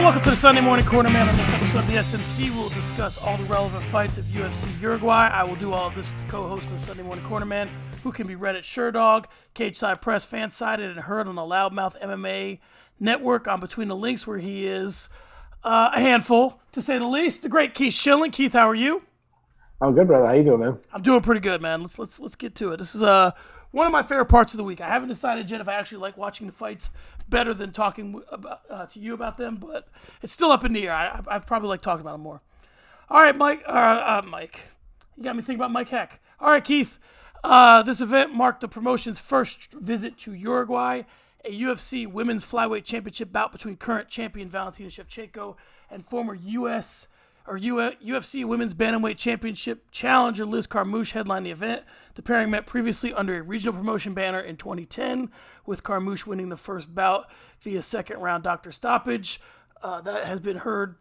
Welcome to the Sunday Morning Cornerman. On this episode of the SMC, we'll discuss all the relevant fights of UFC Uruguay. I will do all of this with the co-host of the Sunday Morning Cornerman, who can be read at Sherdog, Cage Side Press, Fansided, and heard on the Loudmouth MMA Network on Between the Links, where he is a handful, to say the least. The great Keith Schilling. Keith, how are you? I'm good, brother. How you doing, man? I'm doing pretty good, man. Let's get to it. This is one of my favorite parts of the week. I haven't decided yet if I actually like watching the fights better than talking about, to you about them, but it's still up in the air. I probably like talking about them more. All right, Mike. You got me thinking about Mike Heck. All right, Keith. This event marked the promotion's first visit to Uruguay, a UFC Women's Flyweight Championship bout between current champion Valentina Shevchenko and former UFC Women's Bantamweight Championship challenger Liz Carmouche headlined the event. The pairing met previously under a regional promotion banner in 2010, with Carmouche winning the first bout via second-round doctor stoppage. That has been heard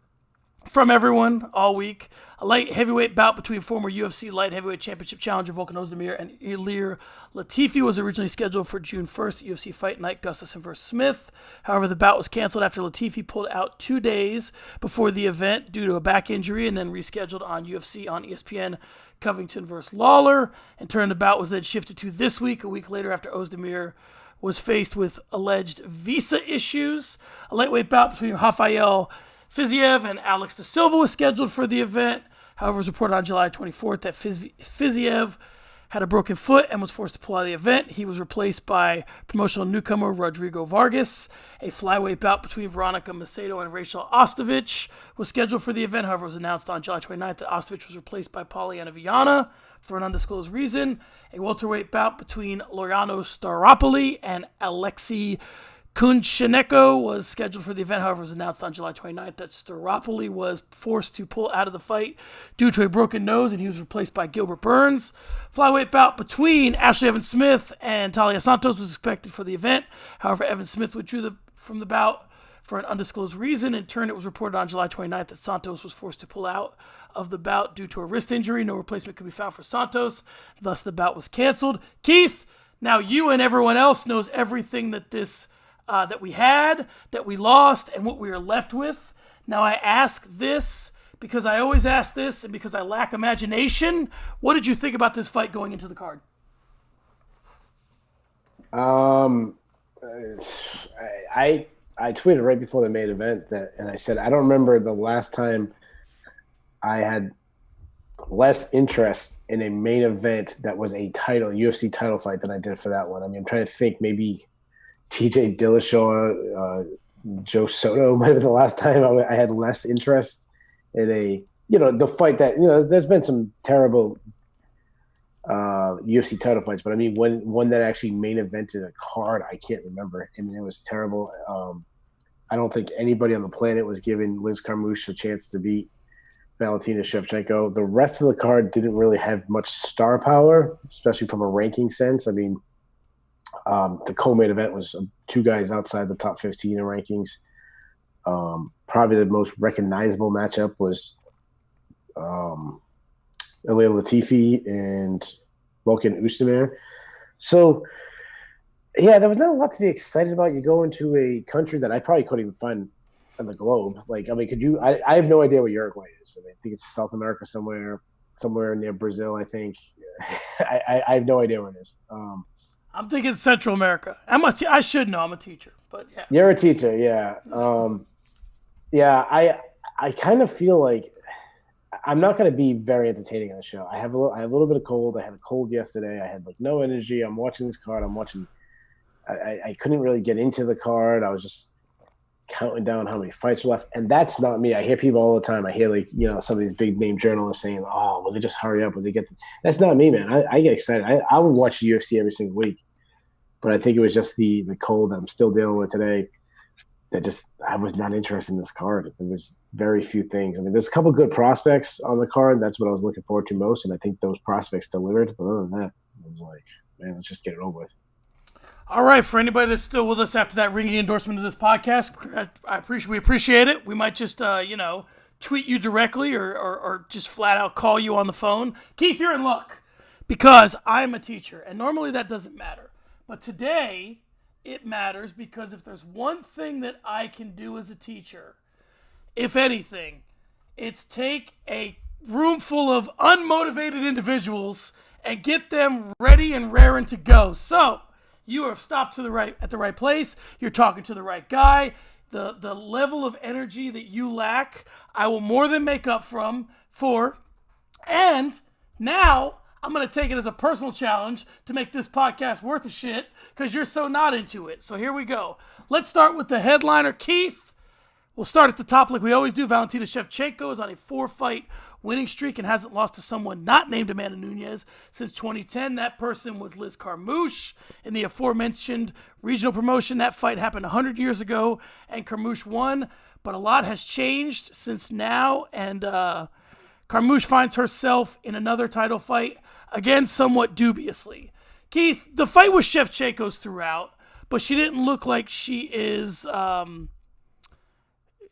from everyone all week. A light heavyweight bout between former UFC light heavyweight championship challenger Volkan Ozdemir and Ilir Latifi was originally scheduled for June 1st at UFC Fight Night Gustafsson vs. Smith. However, the bout was canceled after Latifi pulled out 2 days before the event due to a back injury and then rescheduled on UFC on ESPN Covington vs. Lawler. In turn, the bout was then shifted to this week, a week later after Ozdemir was faced with alleged visa issues. A lightweight bout between Rafael Fiziev and Alex da Silva was scheduled for the event. However, it was reported on July 24th that Fiziev had a broken foot and was forced to pull out of the event. He was replaced by promotional newcomer Rodrigo Vargas. A flyweight bout between Veronica Macedo and Rachel Ostovich was scheduled for the event. However, it was announced on July 29th that Ostovich was replaced by Polyana Viana for an undisclosed reason. A welterweight bout between Loriano Staropoli and Alexei Kunchenko was scheduled for the event. However, it was announced on July 29th that Staropoli was forced to pull out of the fight due to a broken nose, and he was replaced by Gilbert Burns. Flyweight bout between Ashley Evans-Smith and Talia Santos was expected for the event. However, Evans-Smith withdrew from the bout for an undisclosed reason. In turn, it was reported on July 29th that Santos was forced to pull out of the bout due to a wrist injury. No replacement could be found for Santos. Thus, the bout was canceled. Keith, now you and everyone else knows everything that that we had, that we lost, and what we are left with. Now I ask this because I always ask this and because I lack imagination. What did you think about this fight going into the card? I tweeted right before the main event and I said, I don't remember the last time I had less interest in a main event that was a UFC title fight than I did for that one. I mean, I'm trying to think, maybe TJ Dillashaw, Joe Soto might have been the last time I had less interest in the fight that, there's been some terrible UFC title fights, but I mean, one that actually main evented a card, I can't remember. I mean, it was terrible. I don't think anybody on the planet was giving Liz Carmouche a chance to beat Valentina Shevchenko. The rest of the card didn't really have much star power, especially from a ranking sense. I mean, the co-main event was 2 guys outside the top 15 in rankings. Probably the most recognizable matchup was Ilir Latifi and Volkan Ozdemir. So, yeah, there was not a lot to be excited about. You go into a country that I probably couldn't even find on the globe. Like, I mean, I have no idea where Uruguay is. I mean, I think it's South America somewhere near Brazil, I think. I have no idea where it is. I'm thinking Central America. I should know. I'm a teacher, but yeah. You're a teacher, yeah. I kind of feel like I'm not going to be very entertaining on the show. I have a little bit of cold. I had a cold yesterday. I had no energy. I'm watching this card. I couldn't really get into the card. I was just counting down how many fights are left, and that's not me. I hear people all the time. I hear some of these big name journalists saying, "Oh, will they just hurry up? Will they get?" That's not me, man. I get excited. I would watch the UFC every single week. But I think it was just the cold that I'm still dealing with today that I was not interested in this card. There was very few things. I mean, there's a couple good prospects on the card. That's what I was looking forward to most, and I think those prospects delivered. But other than that, I was like, man, let's just get it over with. All right, for anybody that's still with us after that ringing endorsement of this podcast, we appreciate it. We might just, tweet you directly or just flat out call you on the phone. Keith, you're in luck because I'm a teacher, and normally that doesn't matter. But today, it matters because if there's one thing that I can do as a teacher, if anything, it's take a room full of unmotivated individuals and get them ready and raring to go. So you have stopped to the right at the right place. You're talking to the right guy. The level of energy that you lack, I will more than make up for. And now I'm going to take it as a personal challenge to make this podcast worth a shit because you're so not into it. So here we go. Let's start with the headliner, Keith. We'll start at the top like we always do. Valentina Shevchenko is on a 4-fight winning streak and hasn't lost to someone not named Amanda Nunes since 2010. That person was Liz Carmouche in the aforementioned regional promotion. That fight happened 100 years ago, and Carmouche won. But a lot has changed since now, and Carmouche finds herself in another title fight, again somewhat dubiously. Keith, the fight was Shevchenko's throughout, but she didn't look like she is...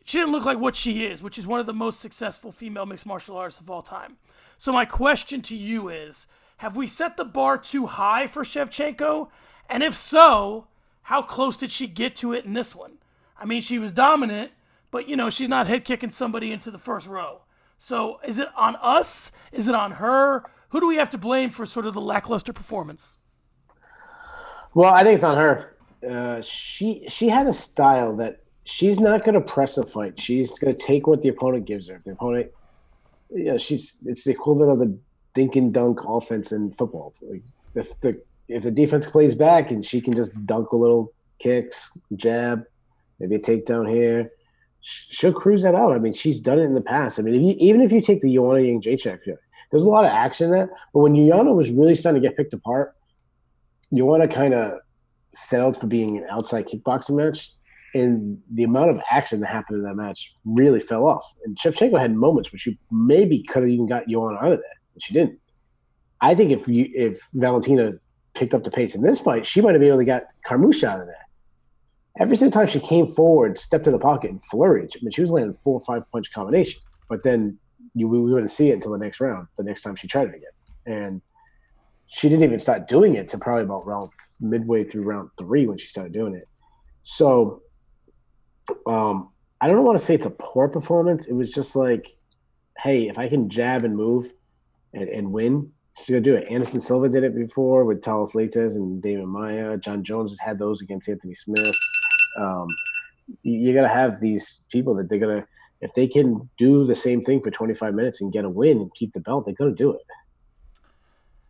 She didn't look like what she is, which is one of the most successful female mixed martial artists of all time. So my question to you is, have we set the bar too high for Shevchenko? And if so, how close did she get to it in this one? I mean, she was dominant, but, she's not head kicking somebody into the first row. So is it on us? Is it on her? Who do we have to blame for sort of the lackluster performance? Well, I think it's on her. She had a style that she's not going to press a fight. She's going to take what the opponent gives her. If the opponent, it's the equivalent of the dink and dunk offense in football. Like if the defense plays back and she can just dunk a little kicks, jab, maybe a takedown here, she'll cruise that out. I mean, she's done it in the past. I mean, even if you take the Joanna Jędrzejczyk, there's a lot of action in that. But when Joanna was really starting to get picked apart, Joanna kind of settled for being an outside kickboxing match. And the amount of action that happened in that match really fell off. And Shevchenko had moments where she maybe could have even got Joanna out of that, but she didn't. I think if Valentina picked up the pace in this fight, she might have been able to get Carmouche out of that. Every single time she came forward, stepped in the pocket, and flurried, I mean, she was landing 4 or 5 punch combination. But then we wouldn't see it until the next round, the next time she tried it again. And she didn't even start doing it until probably about midway through round 3 when she started doing it. So I don't want to say it's a poor performance. It was just like, hey, if I can jab and move and win, she's going to do it. Anderson Silva did it before with Talos Leites and David Maya. John Jones has had those against Anthony Smith. You got to have these people that they're going to, if they can do the same thing for 25 minutes and get a win and keep the belt, they're going to do it.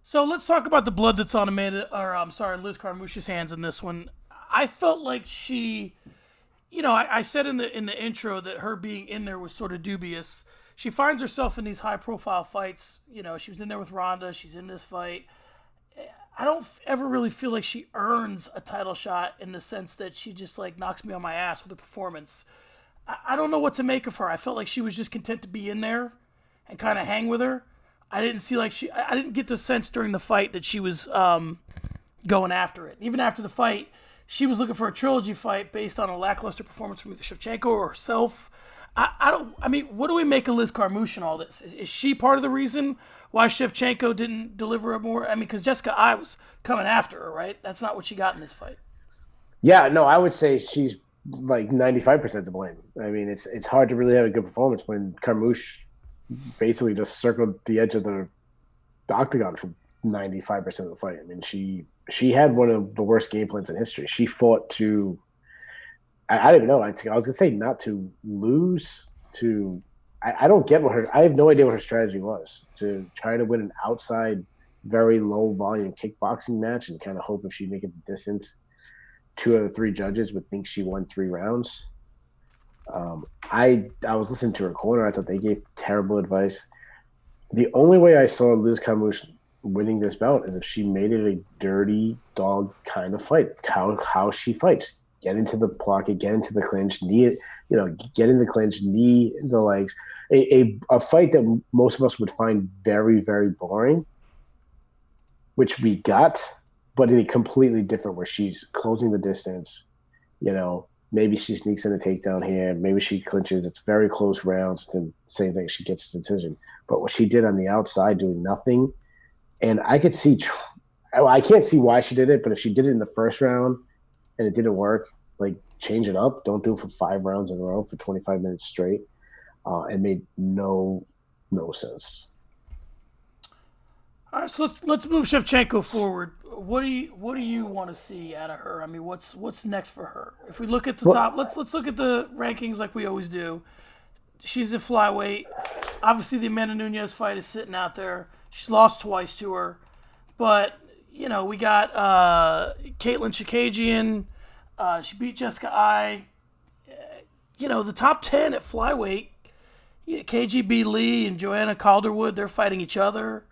So let's talk about the blood that's on Liz Carmouche's hands in this one. I felt like she... I said in the intro that her being in there was sort of dubious. She finds herself in these high-profile fights. She was in there with Ronda. She's in this fight. I don't ever really feel like she earns a title shot in the sense that she just, knocks me on my ass with a performance. I don't know what to make of her. I felt like she was just content to be in there and kind of hang with her. I didn't get the sense during the fight that she was going after it. Even after the fight, she was looking for a trilogy fight based on a lackluster performance from either Shevchenko or herself. What do we make of Liz Carmouche in all this? Is she part of the reason why Shevchenko didn't deliver more? Because Jessica I was coming after her, right? That's not what she got in this fight. Yeah, no, I would say she's 95% to blame. I mean, it's hard to really have a good performance when Carmouche basically just circled the edge of the octagon for 95% of the fight. I mean, she had one of the worst game plans in history. She fought to, I don't even know. I was going to say not to lose to, I don't get I have no idea what her strategy was to try to win an outside, very low volume kickboxing match and kind of hope if she make it the distance, 2 out of 3 judges would think she won 3 rounds. I was listening to her corner. I thought they gave terrible advice. The only way I saw Liz Carmouche winning this bout is if she made it a dirty dog kind of fight. How she fights, get into the pocket, get into the clinch, get in the clinch, knee the legs. A fight that most of us would find very, very boring, which we got, but in a completely different where she's closing the distance. Maybe she sneaks in a takedown here. Maybe she clinches. It's very close rounds. Then same thing, she gets the decision. But what she did on the outside, doing nothing. And I could see I can't see why she did it, but if she did it in the first round and it didn't work, change it up. Don't do it for 5 rounds in a row for 25 minutes straight. It made no sense. All right, so let's move Shevchenko forward. What do you want to see out of her? I mean, what's next for her? If we look at the top, let's look at the rankings like we always do. She's a flyweight. Obviously, the Amanda Nunes fight is sitting out there. She's lost twice to her, but we got Caitlin Chikagian. She beat Jessica Ai. The top 10 at flyweight. KGB Lee and Joanna Calderwood, they're fighting each other.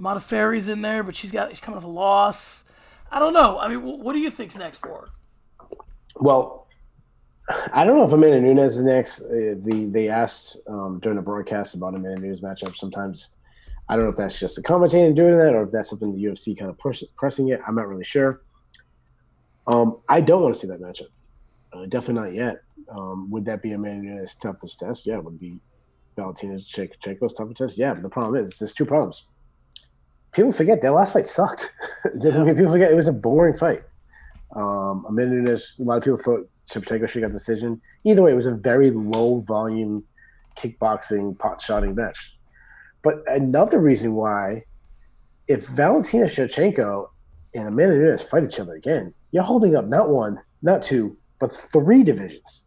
Modafferi's in there, but she's coming off a loss. I don't know. I mean, what do you think's next for her? Well, I don't know if Amanda Nunes is next. They asked during the broadcast about Amanda Nunes matchup. Sometimes I don't know if that's just the commentator doing that or if that's something the UFC kind of pressing it. I'm not really sure. I don't want to see that matchup. Definitely not yet. Would that be Amanda Nunes' toughest test? Yeah. Would it be Valentina Shevchenko's toughest test? Yeah. But the problem is there's two problems. People forget that last fight sucked. People forget it was a boring fight. Amanda Nunes, a lot of people thought Shevchenko should have got the decision. Either way, it was a very low volume kickboxing pot-shotting match. But another reason why, if Valentina Shevchenko and Amanda Nunes fight each other again, you're holding up not one, not two, but 3 divisions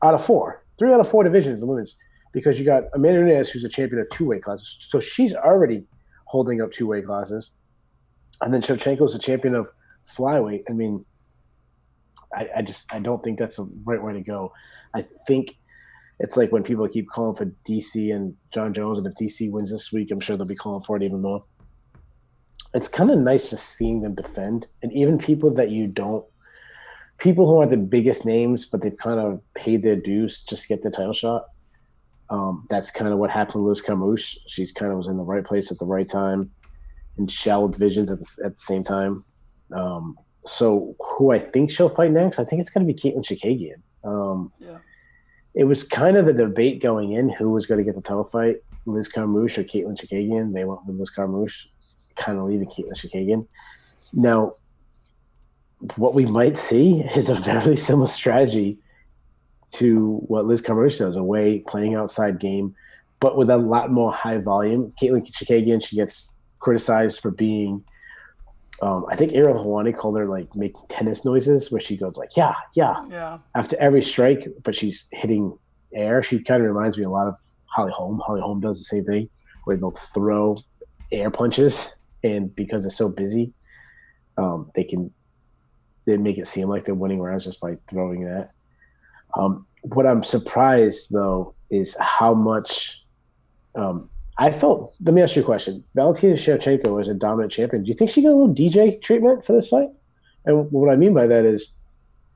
out of 4. 3 out of 4 divisions in women's, because you got Amanda Nunes, who's a champion of 2 weight classes. So she's already holding up 2 weight classes. And then Shevchenko's a champion of flyweight. I mean, I don't think that's the right way to go. I think it's like when people keep calling for DC and John Jones, and if DC wins this week, I'm sure they'll be calling for it even more. It's kind of nice just seeing them defend. And even people who aren't the biggest names, but they've kind of paid their dues just to get the title shot. That's kind of what happened with Liz Carmouche. She's kind of was in the right place at the right time in shallow divisions at the same time. So who I think she'll fight next, I think it's going to be Caitlin Chikagian. It was kind of the debate going in who was going to get the title fight, Liz Carmouche or Caitlin Chikagian. They went with Liz Carmouche, kind of leaving Caitlin Chikagian. Now, what we might see is a very similar strategy to what Liz Carmouche does, away playing outside game, but with a lot more high volume. Caitlin Chikagian, she gets criticized for being, I think Ariel Helwani called her like making tennis noises, where she goes like, yeah, after every strike, but she's hitting air. She kind of reminds me a lot of Holly Holm. Holly Holm does the same thing, where they'll throw air punches, and because they're so busy, they make it seem like they're winning rounds just by throwing that. What I'm surprised, though, is how much I felt. Let me ask you a question. Valentina Shevchenko is a dominant champion. Do you think she got a little DJ treatment for this fight? And what I mean by that is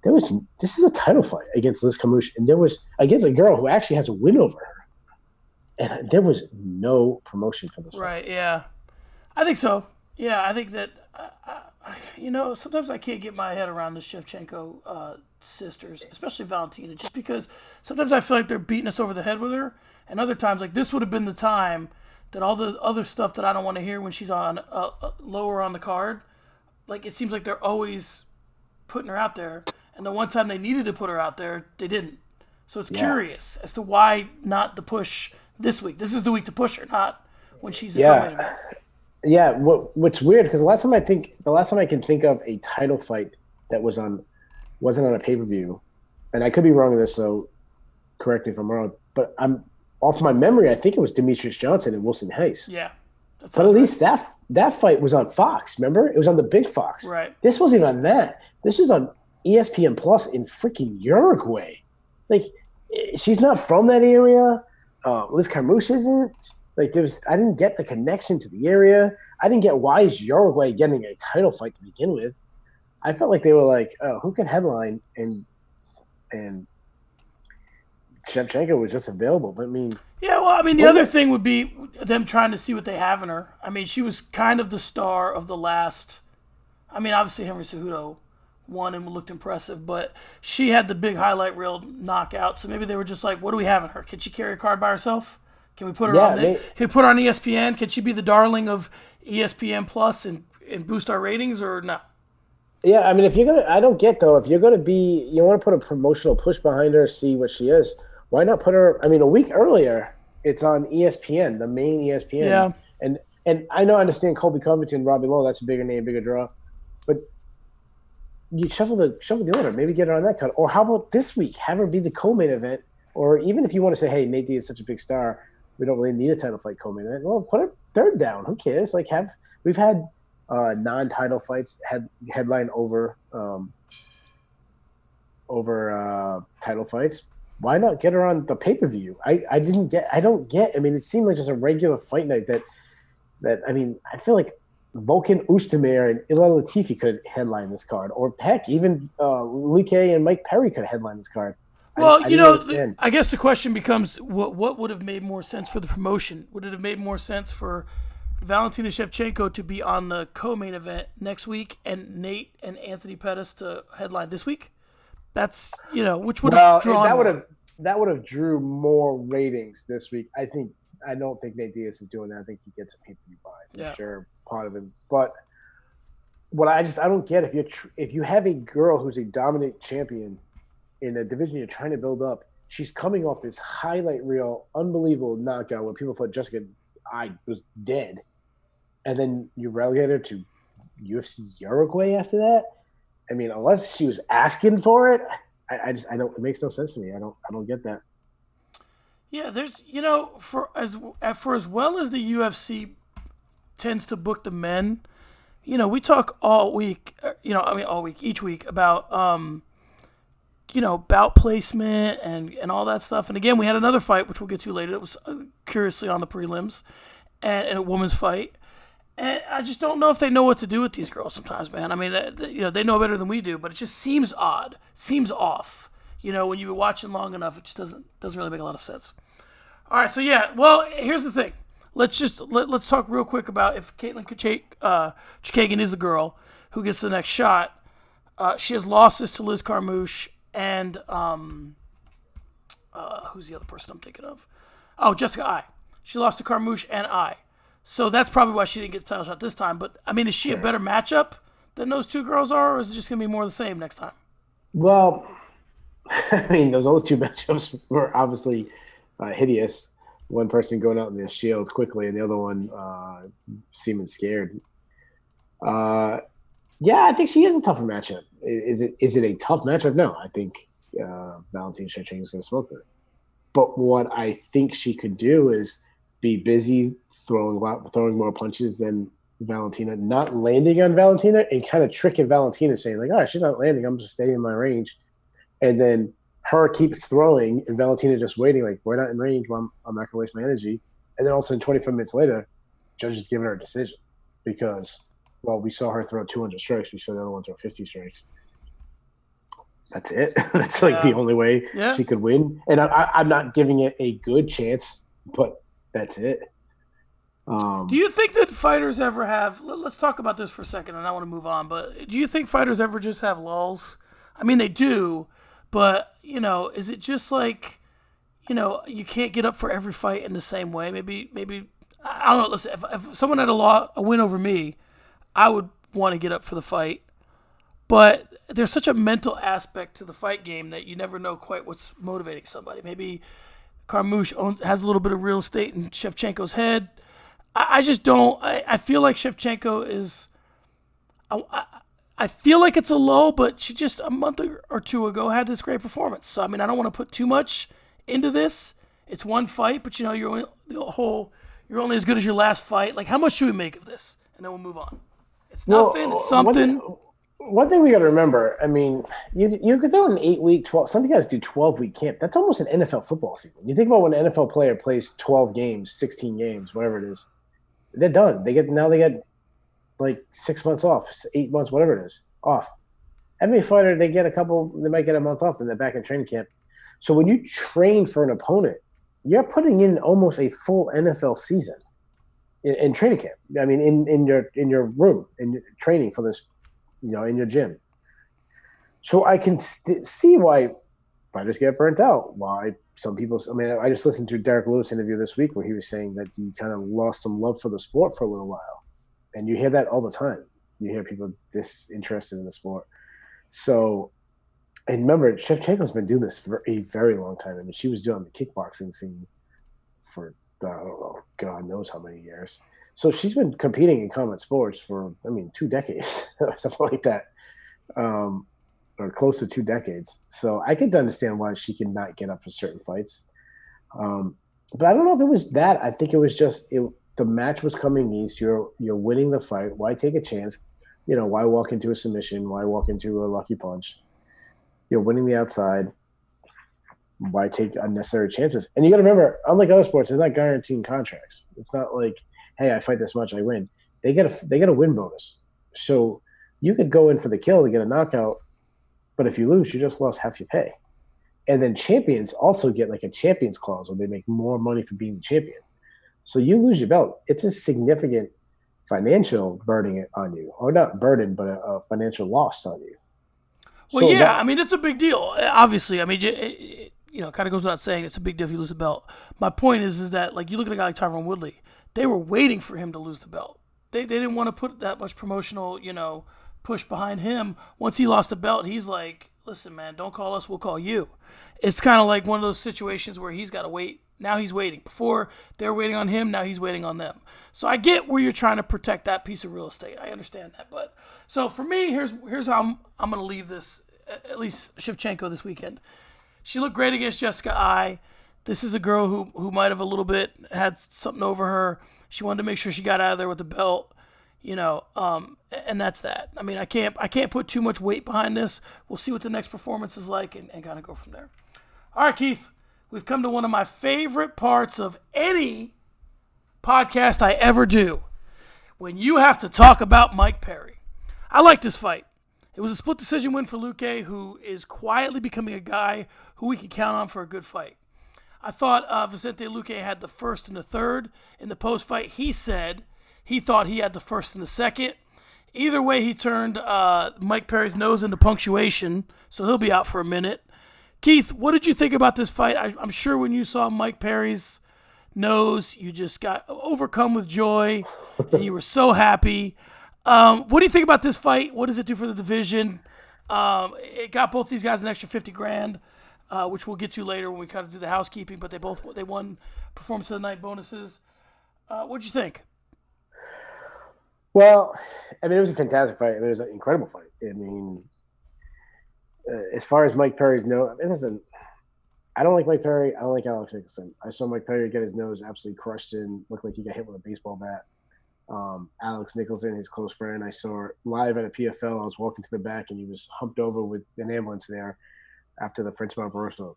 this is a title fight against Liz Carmouche, and there was against a girl who actually has a win over her. And there was no promotion for this fight. Right, yeah. I think so. Yeah, I think that, sometimes I can't get my head around the Shevchenko sisters, especially Valentina, just because sometimes I feel like they're beating us over the head with her, and other times, like, this would have been the time that all the other stuff that I don't want to hear when she's on lower on the card, like, it seems like they're always putting her out there, and the one time they needed to put her out there, they didn't. So it's curious as to why not the push this week. This is the week to push her, not when she's in the main event. Yeah, what's weird, because the last time I can think of a title fight that wasn't on a pay-per-view, and I could be wrong on this, so correct me if I'm wrong, but I'm off my memory, I think it was Demetrius Johnson and Wilson Hayes. Yeah. But at least that fight was on Fox, remember? It was on the big Fox. Right. This wasn't even on that. This was on ESPN Plus in freaking Uruguay. Like, she's not from that area. Liz Carmouche isn't. Like, I didn't get the connection to the area. I didn't get why is Uruguay getting a title fight to begin with. I felt like they were like, oh, who can headline? And Shevchenko was just available. But I mean, yeah. Well, I mean, the other thing would be them trying to see what they have in her. I mean, she was kind of the star of the last. I mean, obviously Henry Cejudo won and looked impressive, but she had the big highlight reel knockout. So maybe they were just like, what do we have in her? Can she carry a card by herself? Can we put her on? Can we put her on ESPN? Can she be the darling of ESPN Plus and boost our ratings, or no? Yeah, I mean, I don't get though. If you're gonna you want to put a promotional push behind her, see what she is. Why not put her? I mean, a week earlier, it's on ESPN, the main ESPN, Yeah. and I understand Colby Covington, Robbie Lowe. That's a bigger name, bigger draw, but you shuffle the order. Maybe get her on that cut, or how about this week? Have her be the co-main event, or even if you want to say, hey, Nate Diaz is such a big star, we don't really need a title fight co-main event. Well, put her third down. Who cares? Like we've had non-title fights headline over title fights. Why not get her on the pay-per-view? I don't get. I mean, it seemed like just a regular fight night that I mean, I feel like Volkan Oezdemir and Ilir Latifi could headline this card, or heck, even Like and Mike Perry could headline this card. Well, I guess the question becomes, what would have made more sense for the promotion? Would it have made more sense for Valentina Shevchenko to be on the co-main event next week and Nate and Anthony Pettis to headline this week? That's, which would have drawn that would have drew more ratings this week. I don't think Nate Diaz is doing that. I think he gets a pay-per-view buys. I'm sure part of him, but what I don't get, if you have a girl who's a dominant champion in a division you're trying to build up, she's coming off this highlight reel, unbelievable knockout where people thought Jessica I was dead, and then you relegate her to UFC Uruguay after that. I mean, unless she was asking for it, I don't. It makes no sense to me. I don't get that. Yeah, there's for as well as the UFC tends to book the men, we talk all week. All week, each week about bout placement and all that stuff. And again, we had another fight, which we'll get to later. It was curiously on the prelims, and a woman's fight. And I just don't know if they know what to do with these girls sometimes, man. I mean, they know better than we do, but it just seems odd, seems off. When you've been watching long enough, it just doesn't really make a lot of sense. All right, so yeah, well, here's the thing. Let's talk real quick about if Caitlin Chikagan is the girl who gets the next shot. She has losses to Liz Carmouche and who's the other person I'm thinking of? Oh, Jessica Ai. She lost to Carmouche and Ai. So that's probably why she didn't get the title shot this time. But, I mean, is she a better matchup than those two girls are, or is it just going to be more of the same next time? Well, I mean, those other two matchups were obviously hideous. One person going out in the shield quickly and the other one seeming scared. Yeah, I think she is a tougher matchup. Is it a tough matchup? No, I think Valentina Shevchenko is going to smoke her. But what I think she could do is be busy throwing more punches than Valentina, not landing on Valentina, and kind of tricking Valentina, saying like, "All right, she's not landing. I'm just staying in my range," and then her keep throwing, and Valentina just waiting, like, "We're not in range. Well, I'm not going to waste my energy." And then all of a sudden, 25 minutes later, judge is giving her a decision because, well, we saw her throw 200 strikes. We saw the other one throw 50 strikes. That's it. That's like the only way she could win. And I'm not giving it a good chance, but that's it. Do you think that fighters ever have – let's talk about this for a second, and I want to move on. But do you think fighters ever just have lulls? I mean, they do, but, is it just like, you can't get up for every fight in the same way? Maybe I don't know. Listen, if someone had a win over me, I would want to get up for the fight. But there's such a mental aspect to the fight game that you never know quite what's motivating somebody. Maybe Carmouche has a little bit of real estate in Shevchenko's head. I just don't. I feel like Shevchenko is. I feel like it's a low, but she just a month or two ago had this great performance. So I mean, I don't want to put too much into this. It's one fight, but you're only as good as your last fight. Like, how much should we make of this? And then we'll move on. It's nothing. It's something. One thing we got to remember, I mean, you could throw an 8-week, 12. Some guys do 12-week camp. That's almost an NFL football season. You think about when an NFL player plays 12 games, 16 games, whatever it is, they're done. They get like 6 months off, 8 months, whatever it is, off. Every fighter, they might get a month off, then they're back in training camp. So when you train for an opponent, you're putting in almost a full NFL season in training camp. I mean, in your room, in your training for this. In your gym. So I can see why fighters get burnt out. Why some people – I mean, I just listened to Derek Lewis' interview this week where he was saying that he kind of lost some love for the sport for a little while. And you hear that all the time. You hear people disinterested in the sport. So And remember, Shevchenko's been doing this for a very long time. I mean, she was doing the kickboxing scene for, I don't know, God knows how many years. So she's been competing in combat sports for, I mean, 2 decades, something like that, or close to 2 decades. So I could understand why she could not get up for certain fights. But I don't know if it was that. I think it was just the match was coming east. You're winning the fight. Why take a chance? Why walk into a submission? Why walk into a lucky punch? You're winning the outside. Why take unnecessary chances? And you got to remember, unlike other sports, it's not guaranteeing contracts. It's not like, hey, I fight this much, I win. They get a win bonus. So you could go in for the kill to get a knockout, but if you lose, you just lost half your pay. And then champions also get like a champions clause where they make more money for being the champion. So you lose your belt. It's a significant financial burden on you, or not burden, but a financial loss on you. Well, yeah, I mean, it's a big deal. Obviously, I mean, it kind of goes without saying it's a big deal if you lose the belt. My point is that, like, you look at a guy like Tyron Woodley, they were waiting for him to lose the belt. They didn't want to put that much promotional, push behind him. Once he lost the belt, he's like, listen, man, don't call us, we'll call you. It's kind of like one of those situations where he's got to wait. Now he's waiting. Before they're waiting on him, now he's waiting on them. So I get where you're trying to protect that piece of real estate. I understand that. But so for me, here's how I'm going to leave this, at least Shevchenko this weekend. She looked great against Jessica Ai. This is a girl who might have a little bit had something over her. She wanted to make sure she got out of there with the belt, and that's that. I mean, I can't put too much weight behind this. We'll see what the next performance is like and kind of go from there. All right, Keith, we've come to one of my favorite parts of any podcast I ever do, when you have to talk about Mike Perry. I like this fight. It was a split decision win for Luque, who is quietly becoming a guy who we can count on for a good fight. I thought Vicente Luque had the first and the third. In the post-fight, he said he thought he had the first and the second. Either way, he turned Mike Perry's nose into punctuation, so he'll be out for a minute. Keith, what did you think about this fight? I'm sure when you saw Mike Perry's nose, you just got overcome with joy, and you were so happy. What do you think about this fight? What does it do for the division? It got both these guys an extra $50,000, which we'll get to later when we kind of do the housekeeping. But they won performance of the night bonuses. What'd you think? Well, I mean, it was a fantastic fight. I mean, it was an incredible fight. I mean, as far as Mike Perry's nose, listen, I don't like Mike Perry. I don't like Alex Nicholson. I saw Mike Perry get his nose absolutely crushed in, looked like he got hit with a baseball bat. Alex Nicholson, his close friend, I saw live at a PFL. I was walking to the back, and he was humped over with an ambulance there after the French Barbarossa.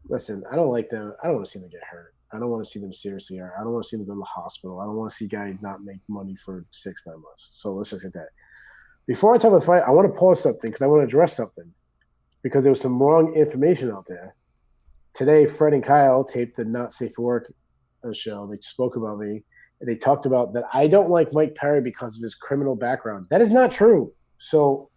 Listen, I don't like them. I don't want to see them get hurt. I don't want to see them seriously hurt. I don't want to see them go to the hospital. I don't want to see guys not make money for 6-9 months. So let's just get that. Before I talk about the fight, I want to pause something because I want to address something, because there was some wrong information out there. Today, Fred and Kyle taped the Not Safe for Work show. They spoke about me. They talked about that I don't like Mike Perry because of his criminal background. That is not true. So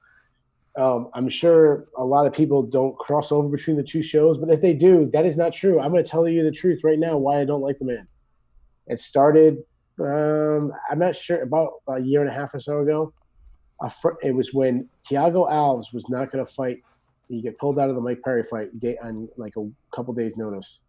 I'm sure a lot of people don't cross over between the two shows, but if they do, that is not true. I'm going to tell you the truth right now why I don't like the man. It started, I'm not sure, about a year and a half or so ago. It was when Thiago Alves was not going to fight. He get pulled out of the Mike Perry fight on like a couple days' notice.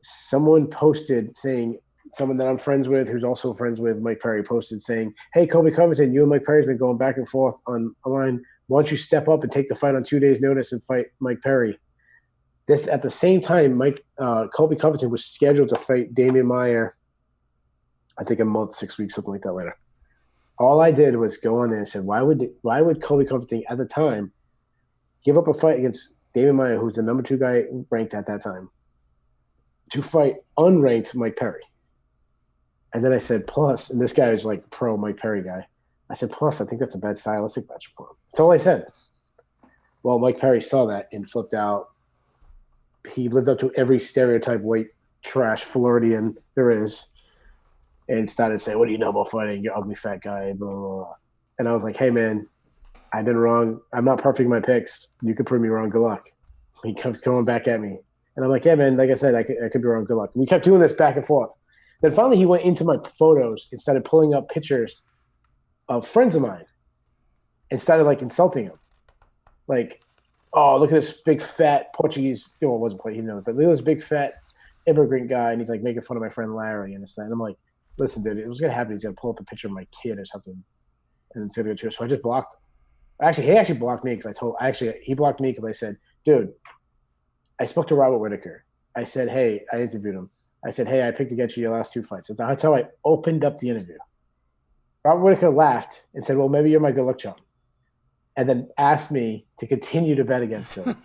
Someone posted saying, someone that I'm friends with, who's also friends with Mike Perry, posted saying, "Hey, Colby Covington, you and Mike Perry's been going back and forth online. Why don't you step up and take the fight on 2 days' notice and fight Mike Perry?" This at the same time, Colby Covington was scheduled to fight Damian Maia, I think a month, 6 weeks, something like that later. All I did was go on there and said, why would Colby Covington at the time give up a fight against Damian Maia, who's the number 2 guy ranked at that time, to fight unranked Mike Perry? And then I said, plus, and this guy was like pro Mike Perry guy. I said, plus, I think that's a bad stylistic match for him. That's all I said. Well, Mike Perry saw that and flipped out. He lived up to every stereotype white trash Floridian there is, and started saying, "What do you know about fighting? You ugly fat guy, blah, blah, blah." And I was like, hey, man, I've been wrong. I'm not perfect in my picks. You could prove me wrong. Good luck. He kept going back at me. And I'm like, yeah, man, like I said, I could be wrong. Good luck. And we kept doing this back and forth. Then finally he went into my photos and started pulling up pictures of friends of mine and started like insulting him. Like, oh, look at this big fat Portuguese. It wasn't quite, but look at this big fat immigrant guy, and he's like making fun of my friend Larry and this thing. And I'm like, listen, dude, it was gonna happen. He's gonna pull up a picture of my kid or something, and it's gonna go to. So I just blocked him. Actually, he actually blocked me because he blocked me because I said, dude, I spoke to Robert Whitaker. I said, hey, I interviewed him. I said, hey, I picked against you your last 2 fights. That's how I opened up the interview. Robert Whitaker laughed and said, well, maybe you're my good luck charm. And then asked me to continue to bet against him.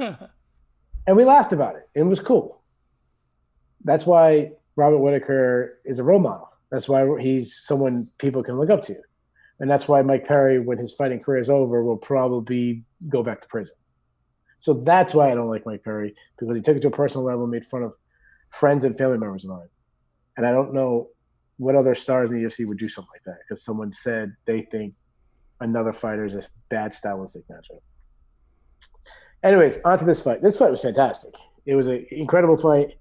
And we laughed about it. It was cool. That's why Robert Whitaker is a role model. That's why he's someone people can look up to. And that's why Mike Perry, when his fighting career is over, will probably go back to prison. So that's why I don't like Mike Perry, because he took it to a personal level and made fun of friends and family members of mine. And I don't know what other stars in the UFC would do something like that, because someone said they think another fighter is a bad stylistic matchup. Anyways, on to this fight. This fight was fantastic. It was an incredible fight.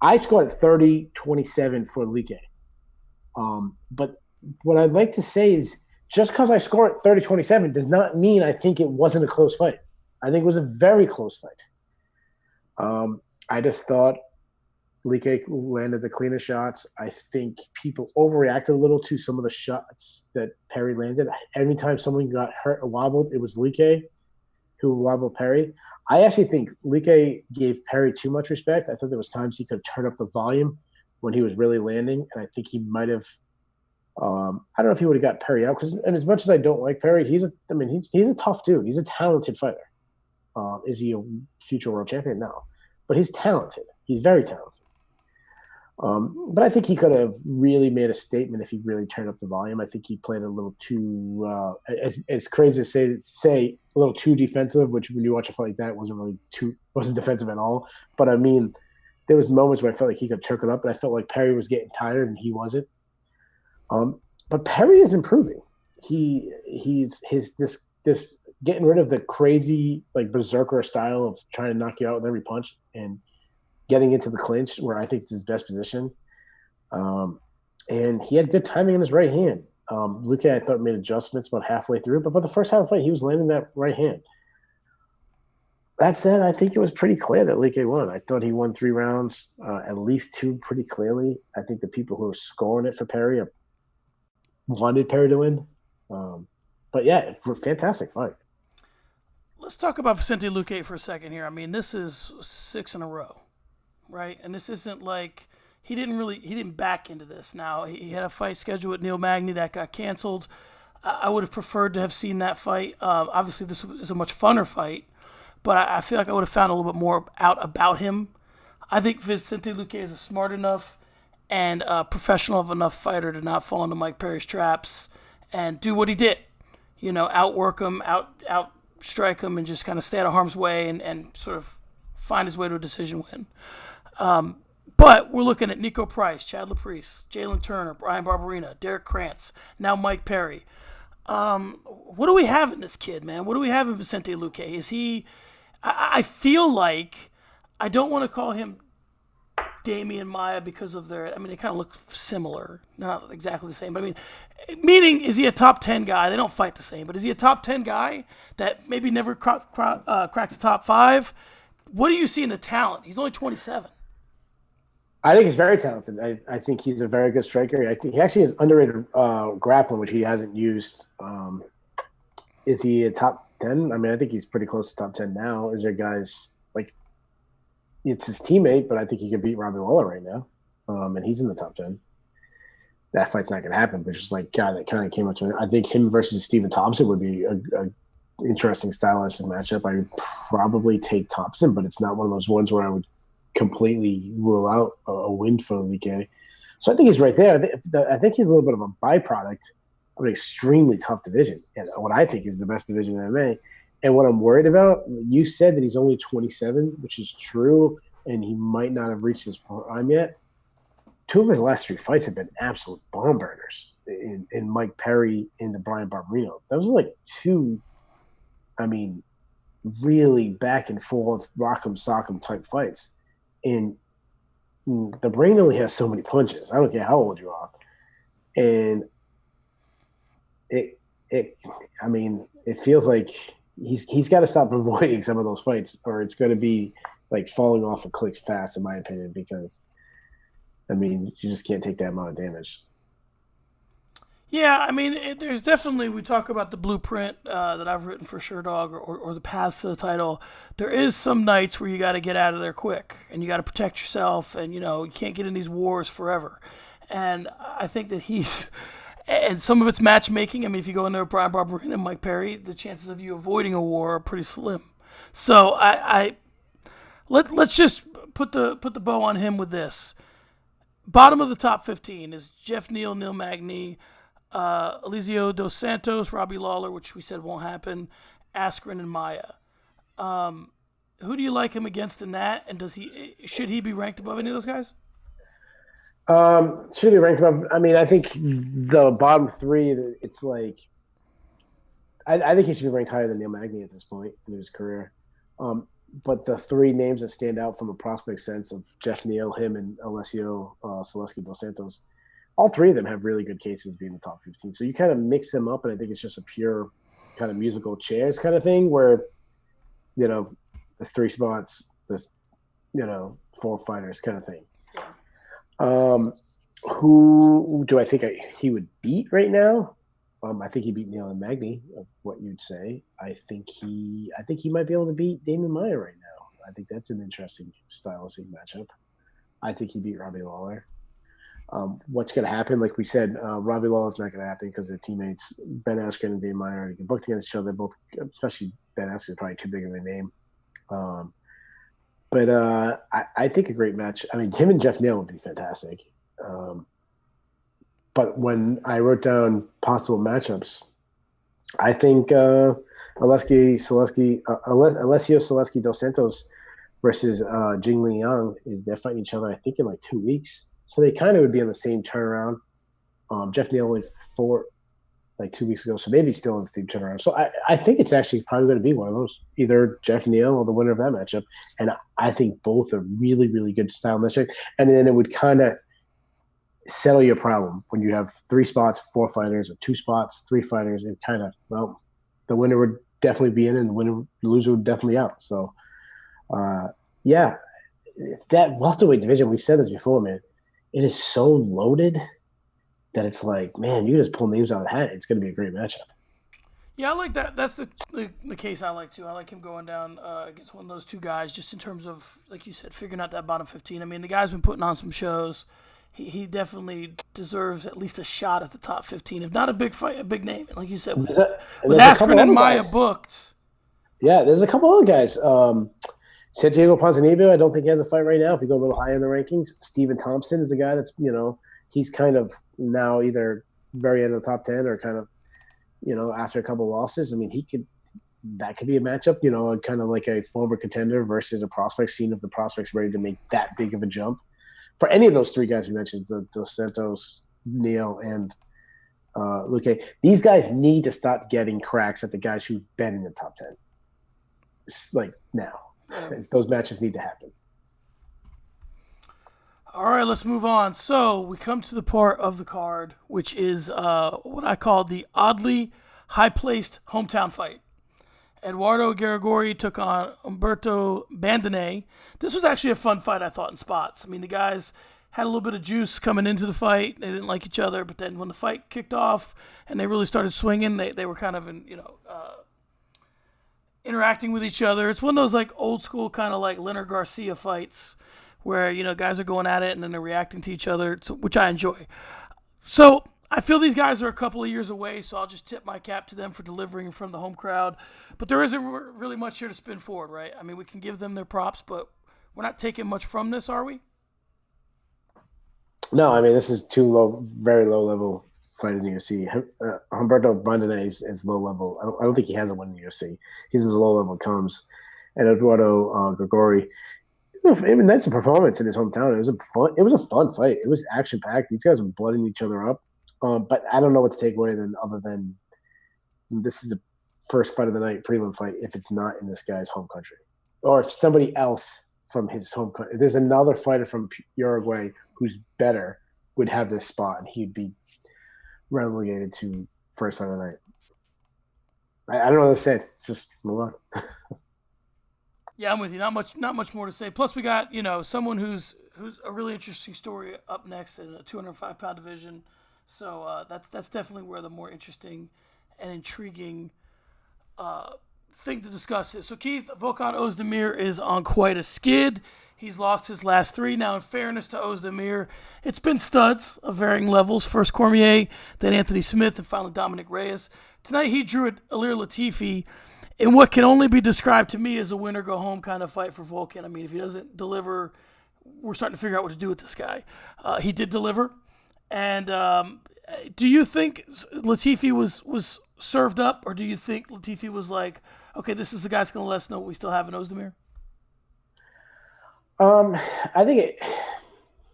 I scored 30-27 for Like. But what I'd like to say is, just because I scored 30-27 does not mean I think it wasn't a close fight. I think it was a very close fight. I just thought Like landed the cleaner shots. I think people overreacted a little to some of the shots that Perry landed. Every time someone got hurt or wobbled, it was Like who wobbled Perry. I actually think Like gave Perry too much respect. I thought there was times he could turn up the volume when he was really landing, and I think he might have. I don't know if he would have got Perry out, because, and as much as I don't like Perry, he's a tough dude. He's a talented fighter. Is he a future world champion? No, but he's talented. He's very talented. But I think he could have really made a statement if he really turned up the volume. I think he played a little too, as crazy as say a little too defensive, which when you watch a fight like that wasn't defensive at all. But I mean, there was moments where I felt like he could choke it up, and I felt like Perry was getting tired and he wasn't. But Perry is improving. He's this getting rid of the crazy like berserker style of trying to knock you out with every punch and getting into the clinch, where I think it's his best position. And he had good timing in his right hand. Luque, I thought, made adjustments about halfway through, but by the first half of the fight, he was landing that right hand. That said, I think it was pretty clear that Luque won. I thought he won 3 rounds, at least 2 pretty clearly. I think the people who are scoring it for Perry wanted Perry to win. But yeah, fantastic fight. Let's talk about Vicente Luque for a second here. I mean, this is 6 in a row, right? And this isn't like he didn't back into this. Now, he had a fight scheduled with Neil Magny that got canceled. I would have preferred to have seen that fight. Obviously, this is a much funner fight, but I feel like I would have found a little bit more out about him. I think Vicente Luque is a smart enough and a professional enough fighter to not fall into Mike Perry's traps and do what he did. You know, outwork him, out strike him, and just kind of stay out of harm's way and sort of find his way to a decision win. But we're looking at Nico Price, Chad LaPrice, Jalen Turner, Brian Barberina, Derek Krantz, now Mike Perry. What do we have in this kid, man? What do we have in Vicente Luque? Is he... I feel like... I don't want to call him Damian Maia because of their... I mean, they kind of look similar. Not exactly the same, but I mean... Meaning, is he a top 10 guy? They don't fight the same, but is he a top 10 guy that maybe never cracks the top 5? What do you see in the talent? He's only 27. I think he's very talented. I think he's a very good striker. I think he actually has underrated grappling, which he hasn't used. Is he a top 10? I mean, I think he's pretty close to top 10 now. Is there guys like it's his teammate, but I think he could beat Robbie Lawler right now, and he's in the top 10. That fight's not going to happen, but just like God, that kind of came up to me. I think him versus Stephen Thompson would be a interesting stylistic matchup. I would probably take Thompson, but it's not one of those ones where I would completely rule out a win for Luque. So I think he's right there. I think he's a little bit of a byproduct of an extremely tough division, and what I think is the best division in MMA. And what I'm worried about, you said that he's only 27, which is true, and he might not have reached his prime yet. 2 of his last 3 fights have been absolute bomb burners in Mike Perry and the Brian Barberino. Those are like 2, I mean, really back and forth, rock'em sock'em type fights. And the brain only has so many punches. I don't care how old you are. And it feels like he's got to stop avoiding some of those fights, or it's going to be like falling off a cliff fast, in my opinion. Because I mean, you just can't take that amount of damage. Yeah, I mean, there's definitely, we talk about the blueprint that I've written for Sherdog, or the paths to the title. There is some nights where you got to get out of there quick and you got to protect yourself, and you can't get in these wars forever. And I think that and some of it's matchmaking. I mean, if you go in there with Brian Barber and Mike Perry, the chances of you avoiding a war are pretty slim. So let's just put the bow on him with this. Bottom of the top 15 is Jeff Neal, Neil Magny, Eliseo Dos Santos, Robbie Lawler, which we said won't happen, Askren, and Maya. Who do you like him against in that? And should he be ranked above any of those guys? Should be ranked above. I mean, I think the bottom three. It's like I think he should be ranked higher than Neil Magny at this point in his career. But the three names that stand out from a prospect sense of Jeff Neal, him, and Alessio Selesky Dos Santos, all three of them have really good cases being the top 15. So you kind of mix them up, and I think it's just a pure kind of musical chairs kind of thing where, there's three spots, there's, four fighters kind of thing. Who do I think he would beat right now? I think he beat Neil and Magny, of what you'd say. I think he might be able to beat Damon Maya right now. I think that's an interesting stylistic matchup. I think he beat Robbie Lawler. What's going to happen? Like we said, Robbie Lawler is not going to happen because their teammates Ben Askren and Damon Maya are booked against each other. Both, especially Ben Askren, is probably too big of a name. But I think a great match. I mean, him and Jeff Neal would be fantastic. But when I wrote down possible matchups, I think Alessio Selesky Dos Santos versus Jing Liang they're fighting each other, I think, in like 2 weeks. So they kind of would be on the same turnaround. Jeff Neal only fought like 2 weeks ago, so maybe still in the same turnaround. So I think it's actually probably going to be one of those, either Jeff Neal or the winner of that matchup. And I think both are really, really good style matchup. And then it would kind of settle your problem when you have 3 spots, 4 fighters, or 2 spots, 3 fighters, and kind of, well, the winner would definitely be in and the loser would definitely out. So, yeah, that welterweight division, we've said this before, man, it is so loaded that it's like, man, you just pull names out of the hat. It's going to be a great matchup. Yeah, I like that. That's the case I like too. I like him going down against one of those two guys, just in terms of, like you said, figuring out that bottom 15. I mean, the guy's been putting on some shows. He definitely deserves at least a shot at the top 15, if not a big fight, a big name. Like you said, with Askren and Maya booked. Yeah, there's a couple other guys. Santiago Ponzinibbio, I don't think he has a fight right now. If you go a little higher in the rankings, Stephen Thompson is a guy that's, he's kind of now either very end of the top 10 or kind of, after a couple of losses. I mean, that could be a matchup, kind of like a former contender versus a prospect, seeing if the prospect's ready to make that big of a jump. For any of those 3 guys we mentioned, Dos Santos, Neal, and Luque, these guys need to stop getting cracks at the guys who've been in the top 10. Like now. Those matches need to happen. All right, let's move on. So we come to the part of the card, which is what I call the oddly high-placed hometown fight. Eduardo Garagori took on Umberto Bandone. This was actually a fun fight, I thought, in spots. I mean, the guys had a little bit of juice coming into the fight. They didn't like each other, but then when the fight kicked off and they really started swinging, they were kind of interacting with each other. It's one of those like old school kind of like Leonard Garcia fights where, guys are going at it and then they're reacting to each other, which I enjoy. So I feel these guys are a couple of years away, so I'll just tip my cap to them for delivering in front of the home crowd. But there isn't really much here to spin forward, right? I mean, we can give them their props, but we're not taking much from this, are we? No, I mean, this is very low level fight in the UFC. Humberto Bandone is low level. I don't think he has a win in the UFC. He's as low level comes. And Eduardo Garagori, even nice performance in his hometown. It was a fun fight. It was action packed. These guys were blooding each other up. But I don't know what to take away other than this is the first fight of the night, prelim fight, if it's not in this guy's home country. Or if somebody else from his home country, if there's another fighter from Uruguay who's better, would have this spot, and he'd be relegated to first fight of the night. I don't understand. Let's just move on. Yeah, I'm with you. Not much more to say. Plus, we got someone who's a really interesting story up next in a 205-pound division. So that's definitely where the more interesting and intriguing thing to discuss is. So Keith, Volkan Ozdemir is on quite a skid. He's lost his last three. Now, in fairness to Ozdemir, it's been studs of varying levels. First Cormier, then Anthony Smith, and finally Dominic Reyes. Tonight he drew at Ilir Latifi in what can only be described to me as a winner-go-home kind of fight for Volkan. I mean, if he doesn't deliver, we're starting to figure out what to do with this guy. He did deliver. And do you think Latifi was served up, or do you think Latifi was like, okay, this is the guy that's going to let us know what we still have in Ozdemir? I think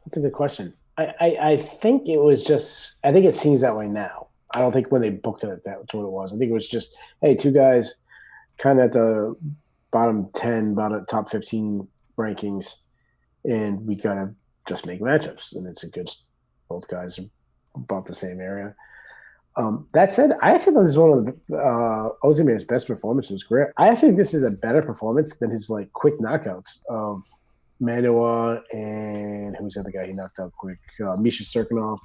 that's a good question. I think it was just, I think it seems that way now. I don't think when they booked it, that's what it was. I think it was just, hey, two guys kind of at the bottom 10, bottom top 15 rankings, and we kind of just make matchups. And it's a good, both guys are about the same area. That said, I actually thought this is one of Ozdemir's best performances of his career. I actually think this is a better performance than his like quick knockouts of Manua and who's the other guy he knocked out quick, Misha Serkinov,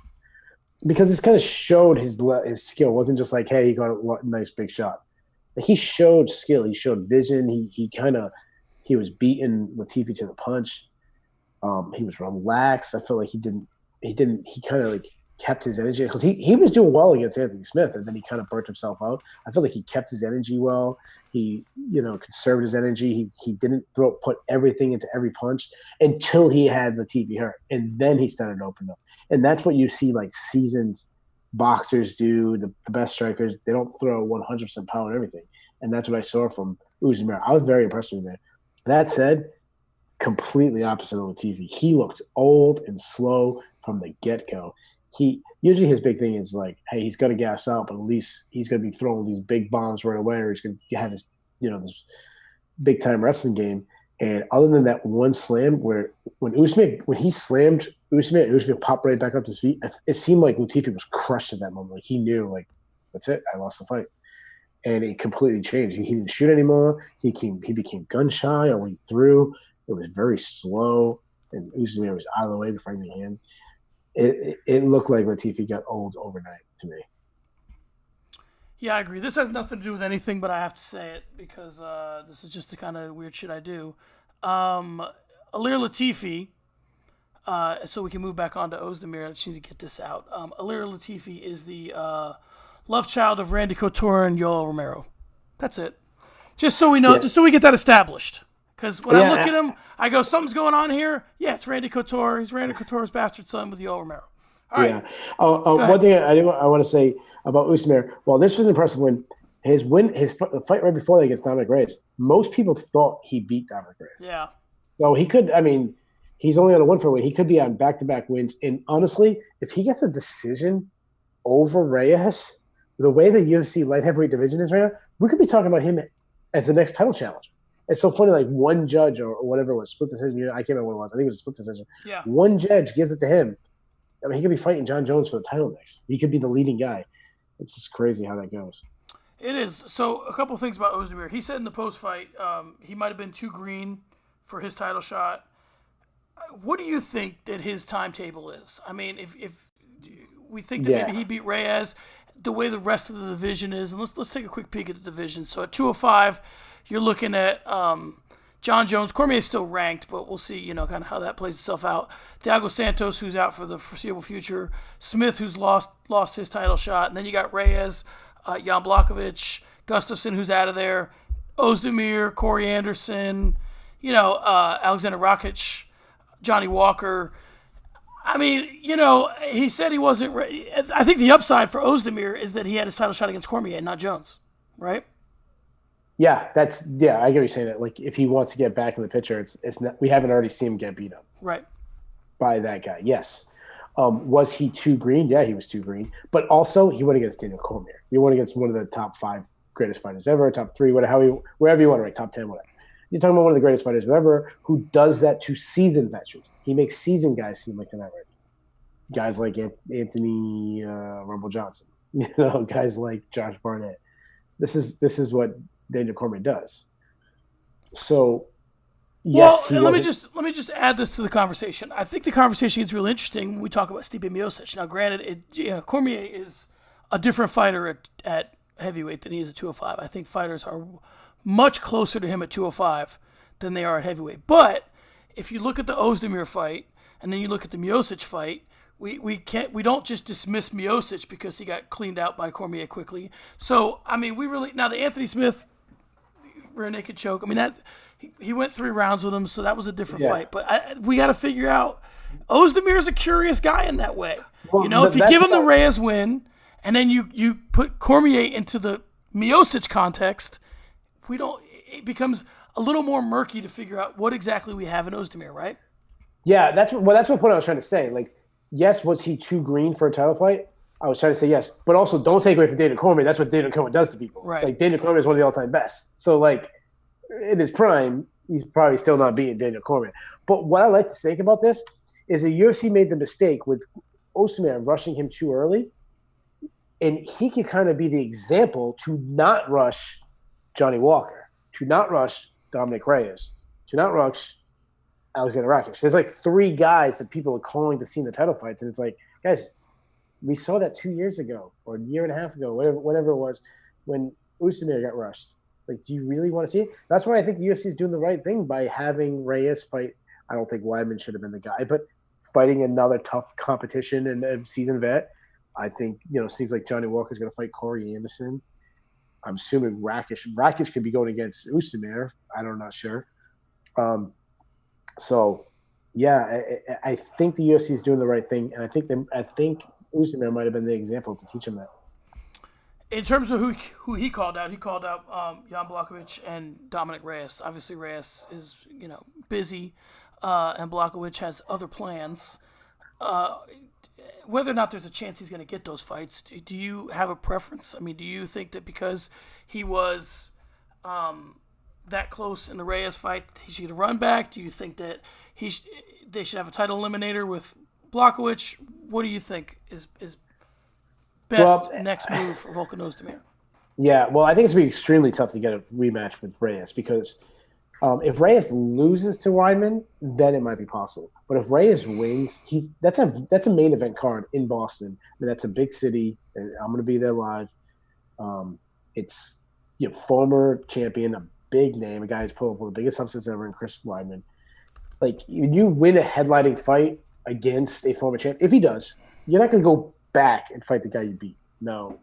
because this kind of showed his skill. It wasn't just like, hey, he got a nice big shot. Like, he showed skill. He showed vision. He was beating Latifi to the punch. He was relaxed. I felt like he kind of like kept his energy because he was doing well against Anthony Smith, and then he kind of burnt himself out. I feel like he kept his energy well. He, conserved his energy. He didn't put everything into every punch until he had Latifi hurt, and then he started to open up. And that's what you see like seasoned boxers do. The best strikers, they don't throw 100% power and everything, and that's what I saw from Ozdemir. I was very impressed with him. That said, completely opposite of Latifi. He looked old and slow from the get-go. He usually his big thing is like, hey, he's got to gas out, but at least he's going to be throwing these big bombs right away, or he's going to have this, this big time wrestling game. And other than that one slam, when he slammed Usman popped right back up to his feet, it seemed like Latifi was crushed at that moment. Like, he knew, like, that's it, I lost the fight, and it completely changed. He didn't shoot anymore. He became gun shy, or when he threw, it was very slow, and Usman was out of the way before anything happened. It looked like Latifi got old overnight to me. Yeah, I agree. This has nothing to do with anything, but I have to say it because this is just the kind of weird shit I do. Ilir Latifi, so we can move back on to Ozdemir. I just need to get this out. Ilir Latifi is the love child of Randy Couture and Yoel Romero. That's it. Just so we know, just so we get that established. Because when I look at him, I go, something's going on here. Yeah, it's Randy Couture. He's Randy Couture's bastard son with Yoel Romero. All right. Yeah. One thing I want to say about Usman. Well, this was impressive when the fight right before that against Dominic Reyes. Most people thought he beat Dominic Reyes. Yeah. So he could. I mean, he's only on a win for a win. He could be on back-to-back wins. And honestly, if he gets a decision over Reyes, the way the UFC light heavyweight division is right now, we could be talking about him as the next title challenger. It's so funny, like one judge or whatever it was, split decision. I can't remember what it was. I think it was a split decision. Yeah. One judge gives it to him. I mean, he could be fighting John Jones for the title next. He could be the leading guy. It's just crazy how that goes. It is. So a couple of things about Ozdemir. He said in the post-fight he might have been too green for his title shot. What do you think that his timetable is? I mean, if we think that maybe he beat Reyes, the way the rest of the division is, and let's take a quick peek at the division. So at 205, you're looking at John Jones. Cormier is still ranked, but we'll see, kind of how that plays itself out. Thiago Santos, who's out for the foreseeable future. Smith, who's lost his title shot. And then you got Reyes, Jan Blachowicz, Gustafsson, who's out of there. Ozdemir, Corey Anderson, Alexander Rakic, Johnny Walker. I mean, he said he wasn't I think the upside for Ozdemir is that he had his title shot against Cormier and not Jones, right? Yeah, I get what you're saying. That like if he wants to get back in the picture, it's not, we haven't already seen him get beat up, right, by that guy. Yes, was he too green? Yeah, he was too green. But also, he went against Daniel Cormier. He went against one of the top 5 greatest fighters ever, top 3, wherever you want to rank, top 10, whatever. You're talking about one of the greatest fighters ever who does that to seasoned veterans. He makes seasoned guys seem like they're not ready. Guys like Anthony Rumble Johnson, guys like Josh Barnett. This is what Daniel Cormier does. So Well, yes, he and let me wasn't. just let me just add this to the conversation. I think the conversation gets real interesting when we talk about Stipe Miocic. Now, granted, Cormier is a different fighter at heavyweight than he is at 205. I think fighters are much closer to him at 205 than they are at heavyweight. But if you look at the Ozdemir fight and then you look at the Miocic fight, we don't just dismiss Miocic because he got cleaned out by Cormier quickly. So I mean, we really now the Anthony Smith rear naked choke. I mean that's he went 3 rounds with him, so that was a different Yeah. fight. But we got to figure out Ozdemir is a curious guy in that way. Well, If you that's give him the what, Reyes win and then you put Cormier into the Miocic context, we don't. It becomes a little more murky to figure out what exactly we have in Ozdemir, right? yeah, that's what point I was trying to say. Like, yes, was he too green for a title fight? I was trying to say yes, but also don't take away from Daniel Cormier. That's what Daniel Cormier does to people. Right. Like Daniel Cormier is one of the all-time best. So like in his prime, he's probably still not beating Daniel Cormier. But what I like to think about this is the UFC made the mistake with Ousmane rushing him too early, and he could kind of be the example to not rush Johnny Walker, to not rush Dominic Reyes, to not rush Alexander Rakic. There's like 3 guys that people are calling to see in the title fights, and it's like, guys, we saw that 2 years ago or a year and a half ago, whatever it was, when Usman got rushed. Like, do you really want to see it? That's why I think the UFC is doing the right thing by having Reyes fight. I don't think Weidman should have been the guy, but fighting another tough competition and a seasoned vet. I think, seems like Johnny Walker's going to fight Corey Anderson. I'm assuming Rakic could be going against Usman. I'm not sure. So, yeah, I think the UFC is doing the right thing, and I think Usman might have been the example to teach him that. In terms of who he called out Jan Blachowicz and Dominic Reyes. Obviously, Reyes is busy, and Blachowicz has other plans. Whether or not there's a chance he's going to get those fights, do you have a preference? I mean, do you think that because he was that close in the Reyes fight, he should get a run back? Do you think that they should have a title eliminator with Blachowicz? What do you think is best next move for Volkan Ozdemir? Yeah, well, I think it's going to be extremely tough to get a rematch with Reyes because if Reyes loses to Weidman, then it might be possible. But if Reyes wins, that's a main event card in Boston. I mean, that's a big city, and I'm going to be there live. It's former champion, a big name, a guy who's pulled one of the biggest upsets ever in Chris Weidman. Like, when you win a headlining fight against a former champ, if he does, you're not going to go back and fight the guy you beat. No.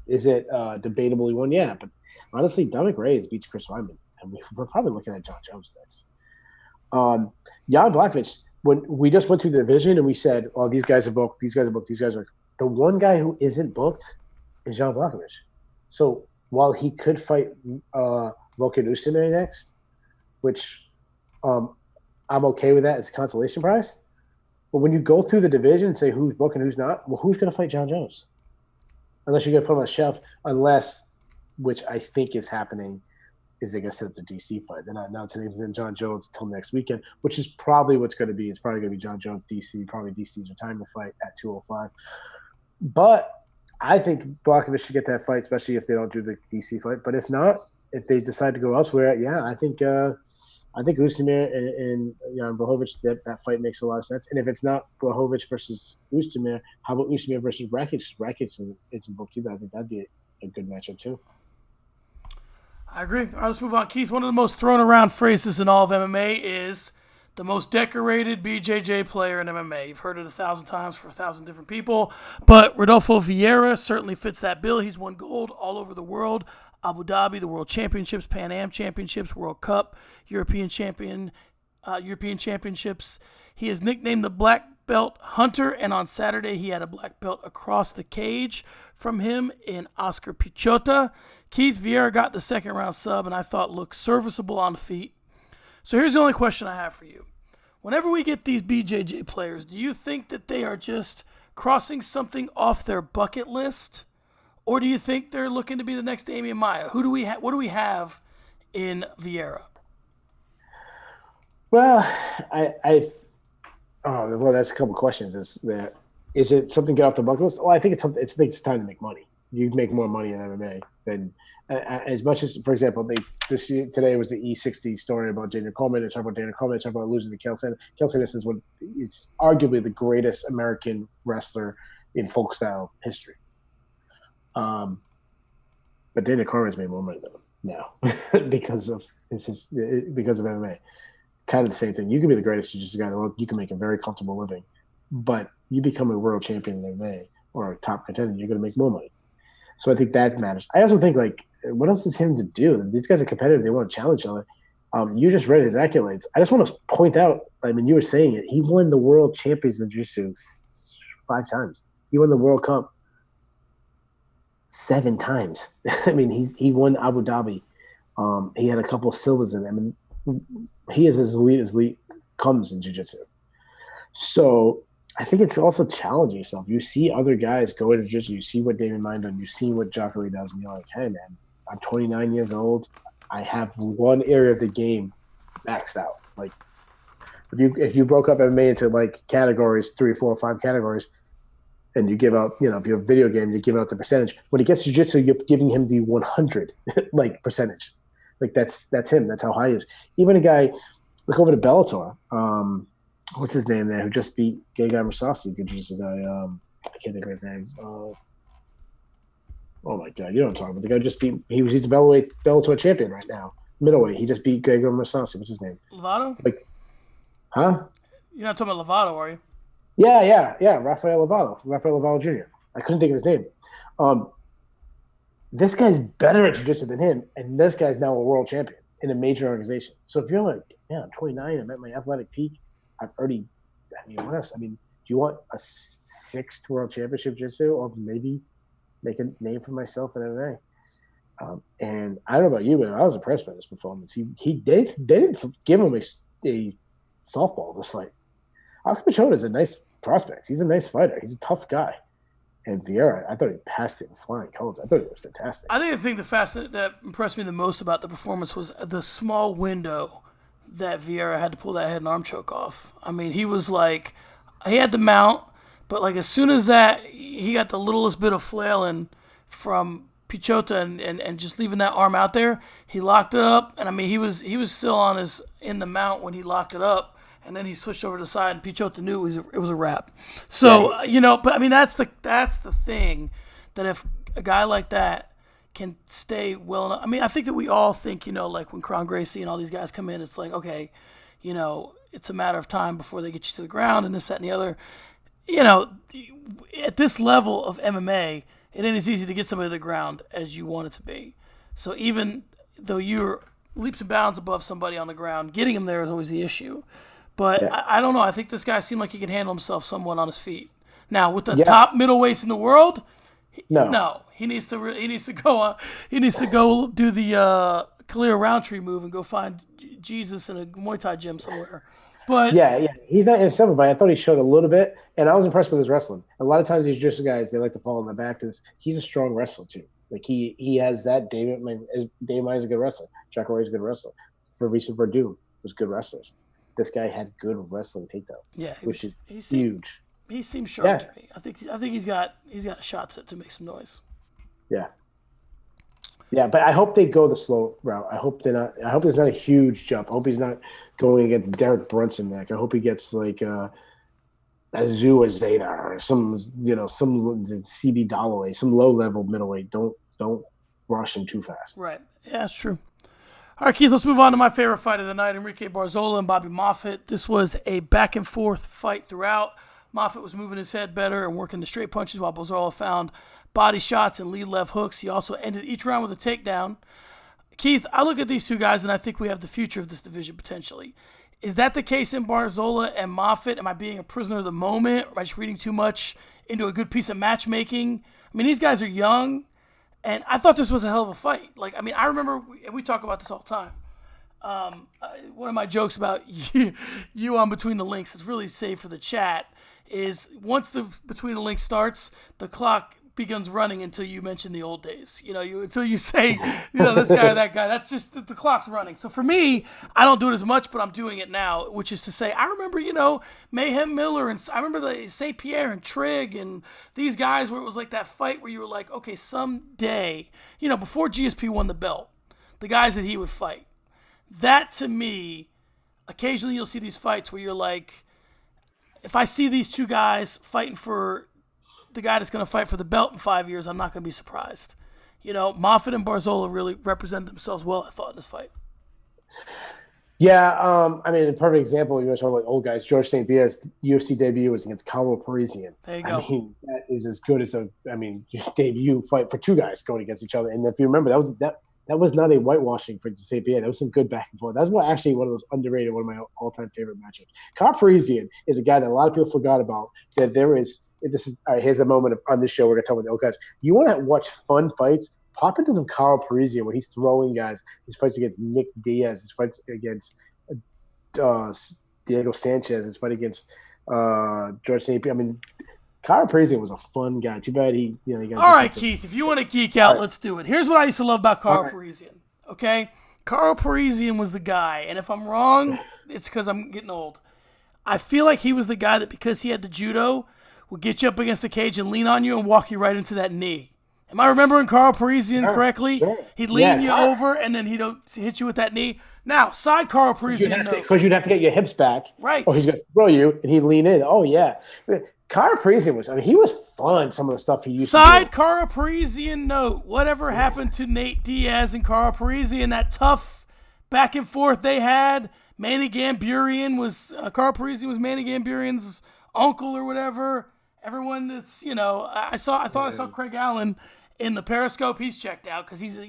Is it debatable he won? Yeah, but honestly, Dominic Reyes beats Chris Weidman, and we're probably looking at John Jones next. Jan Blachowicz, when we just went through the division and we said, "Oh, these guys are booked. These guys are booked. These guys are." The one guy who isn't booked is Jan Blachowicz. So while he could fight Volkan Ozdemir next, which I'm okay with that as a consolation prize. But when you go through the division and say who's booked and who's not, well, who's going to fight John Jones? Unless you're going to put him on the shelf, which I think is happening, is they're going to set up the DC fight. They're not announcing anything John Jones until next weekend, which is probably what's going to be. It's probably going to be John Jones, DC, probably DC's retirement fight at 205. But I think Blachowicz should get that fight, especially if they don't do the DC fight. But if not, if they decide to go elsewhere, yeah, I think Ozdemir and Blachowicz, that fight makes a lot of sense. And if it's not Blachowicz versus Ozdemir, how about Ozdemir versus Rakic? Rakic isn't booked either. I think that'd be a good matchup too. I agree. All right, let's move on. Keith, one of the most thrown around phrases in all of MMA is the most decorated BJJ player in MMA. You've heard it 1,000 times for 1,000 different people, but Rodolfo Vieira certainly fits that bill. He's won gold all over the world. Abu Dhabi, the World Championships, Pan Am Championships, World Cup, European Championships. He is nicknamed the Black Belt Hunter, and on Saturday he had a black belt across the cage from him in Oscar Pichota. Keith, Vieira got the second round sub, and I thought looked serviceable on the feet. So here's the only question I have for you. Whenever we get these BJJ players, do you think that they are just crossing something off their bucket list? Or do you think they're looking to be the next Damian Maia? What do we have in Vieira? Well, that's a couple of questions. Is it something to get off the bucket list? Well, I think it's something. It's time to make money. you make more money in MMA than as much as, for example, today was the E60 story about Daniel Coleman. They talk about Daniel Coleman. They talk about losing to Kel Sanders. Kel Sanders is arguably the greatest American wrestler in folk style history. But Daniel Cormier has made more money than him now because of MMA. Kind of the same thing. You can be the greatest jiu-jitsu guy in the world. You can make a very comfortable living, but you become a world champion in MMA or a top contender, you're going to make more money. So I think that matters. I also think, like, what else is him to do? These guys are competitive. They want to challenge each other. You just read his accolades. I just want to point out, I mean, you were saying it. He won the world champions in jiu-jitsu 5 times. He won the World Cup 7 times. I mean, he won Abu Dhabi. He had a couple of silvers in them. And he is as elite comes in jiu-jitsu. So I think it's also challenging yourself. You see other guys go into jiu-jitsu. You see what Damon Mine does. You see what Jacare does. And you're like, hey, man, I'm 29 years old. I have one area of the game maxed out. Like, if you broke up MMA into, like, categories, 3, 4, 5 categories, and you give out, if you have a video game, you're giving out the percentage. When he gets to jiu-jitsu, you're giving him the 100 like percentage. Like, that's him. That's how high he is. Even a guy, look over to Bellator. What's his name there? Who just beat Gegard Mousasi? Good jiu-jitsu guy. I can't think of his name. Oh my God, you don't talk about the guy who just beat. He's the Bellator champion right now. Middleweight. He just beat Gegard Mousasi. What's his name? Lovato? Like, huh? You're not talking about Lovato, are you? Yeah. Rafael Lovato Jr. I couldn't think of his name. This guy's better at jiu-jitsu than him, and this guy's now a world champion in a major organization. So if you're like, I'm 29, I'm at my athletic peak. What else? I mean, do you want a 6th world championship jiu-jitsu, or maybe make a name for myself in MMA? And I don't know about you, but I was impressed by this performance. They didn't give him a softball this fight. Oscar Pichota is a nice prospect. He's a nice fighter. He's a tough guy. And Vieira, I thought he passed it in flying colors. I thought it was fantastic. I think the thing that impressed me the most about the performance was the small window that Vieira had to pull that head and arm choke off. I mean, he was like, he had the mount, but like as soon as that, he got the littlest bit of flailing from Pichota and just leaving that arm out there, he locked it up. And I mean, he was still in the mount when he locked it up. And then he switched over to the side, and Pichota knew it was a wrap. So, but I mean, that's the thing, that if a guy like that can stay well enough. I mean, I think that we all think, like when Kron Gracie and all these guys come in, it's like, okay, it's a matter of time before they get you to the ground and this, that, and the other. At this level of MMA, it ain't as easy to get somebody to the ground as you want it to be. So even though you're leaps and bounds above somebody on the ground, getting him there is always the issue. But I don't know. I think this guy seemed like he could handle himself somewhat on his feet. Now, with the top middleweights in the world, no, he needs to go do the Khalil Roundtree move and go find Jesus in a Muay Thai gym somewhere. But he's not in a but I thought he showed a little bit, and I was impressed with his wrestling. A lot of times these jiu-jitsu guys, they like to fall in the back to this. He's a strong wrestler too. Like he has that. Dave Mine is a good wrestler. Jacare is a good wrestler. Fabrice Verdun was good wrestlers. This guy had good wrestling takedowns. Yeah, which is huge. He seems sharp to me. I think he's got a shot to make some noise. Yeah. Yeah, but I hope they go the slow route. I hope there's not a huge jump. I hope he's not going against Derek Brunson neck. I hope he gets like Azu Zeta or some CB Dalloway, some low level middleweight. Don't rush him too fast. Right. Yeah, that's true. All right, Keith, let's move on to my favorite fight of the night, Enrique Barzola and Bobby Moffett. This was a back-and-forth fight throughout. Moffett was moving his head better and working the straight punches while Barzola found body shots and lead left hooks. He also ended each round with a takedown. Keith, I look at these two guys, and I think we have the future of this division potentially. Is that the case in Barzola and Moffett? Am I being a prisoner of the moment? Or am I just reading too much into a good piece of matchmaking? I mean, these guys are young. And I thought this was a hell of a fight. Like, I mean, I remember, and we talk about this all the time. One of my jokes about you on Between the Links is really safe for the chat is once the Between the Links starts, the clock begins running until you mention the old days. Until you say, this guy or that guy. That's just the clock's running. So for me, I don't do it as much, but I'm doing it now, which is to say, I remember, Mayhem Miller, and I remember the St. Pierre and Trigg and these guys where it was like that fight where you were like, okay, someday, before GSP won the belt, the guys that he would fight. That to me, occasionally you'll see these fights where you're like, if I see these two guys fighting for the guy that's going to fight for the belt in 5 years, I'm not going to be surprised. Moffitt and Barzola really represented themselves well, I thought, in this fight. Yeah, a perfect example, you were talking about old guys. George St. Pierre's UFC debut was against Karo Parisian. There you go. That is as good as debut fight for two guys going against each other. And if you remember, that was not a whitewashing for St. Pierre. That was some good back and forth. That's actually one of those underrated, one of my all-time favorite matchups. Karo Parisian is a guy that a lot of people forgot about. That there is. This is all right, here's a moment on this show we're gonna talk about the old guys. You want to watch fun fights? Pop into some Karo Parisian when he's throwing guys. His fights against Nick Diaz. His fights against Diego Sanchez. His fight against George St. Pierre. Karo Parisian was a fun guy. Too bad he got. All right, Keith. If you want to geek out, let's do it. Here's what I used to love about Karo Parisian. Okay, Karo Parisian was the guy, and if I'm wrong, it's because I'm getting old. I feel like he was the guy that because he had the judo, would get you up against the cage and lean on you and walk you right into that knee. Am I remembering Karo Parisian correctly? Sure. He'd lean you over and then he'd hit you with that knee. Now, side Karo Parisian note. Because you'd have to get your hips back. Right. Or he's going to throw you and he'd lean in. Oh, yeah. Karo Parisian he was fun, some of the stuff he used to do. Side Karo Parisian note. Whatever happened to Nate Diaz and Karo Parisian, that tough back and forth they had? Manny Gamburian was, Karo Parisian was Manny Gamburian's uncle or whatever. Everyone that's, I thought I saw Craig Allen in the Periscope. He's checked out because he's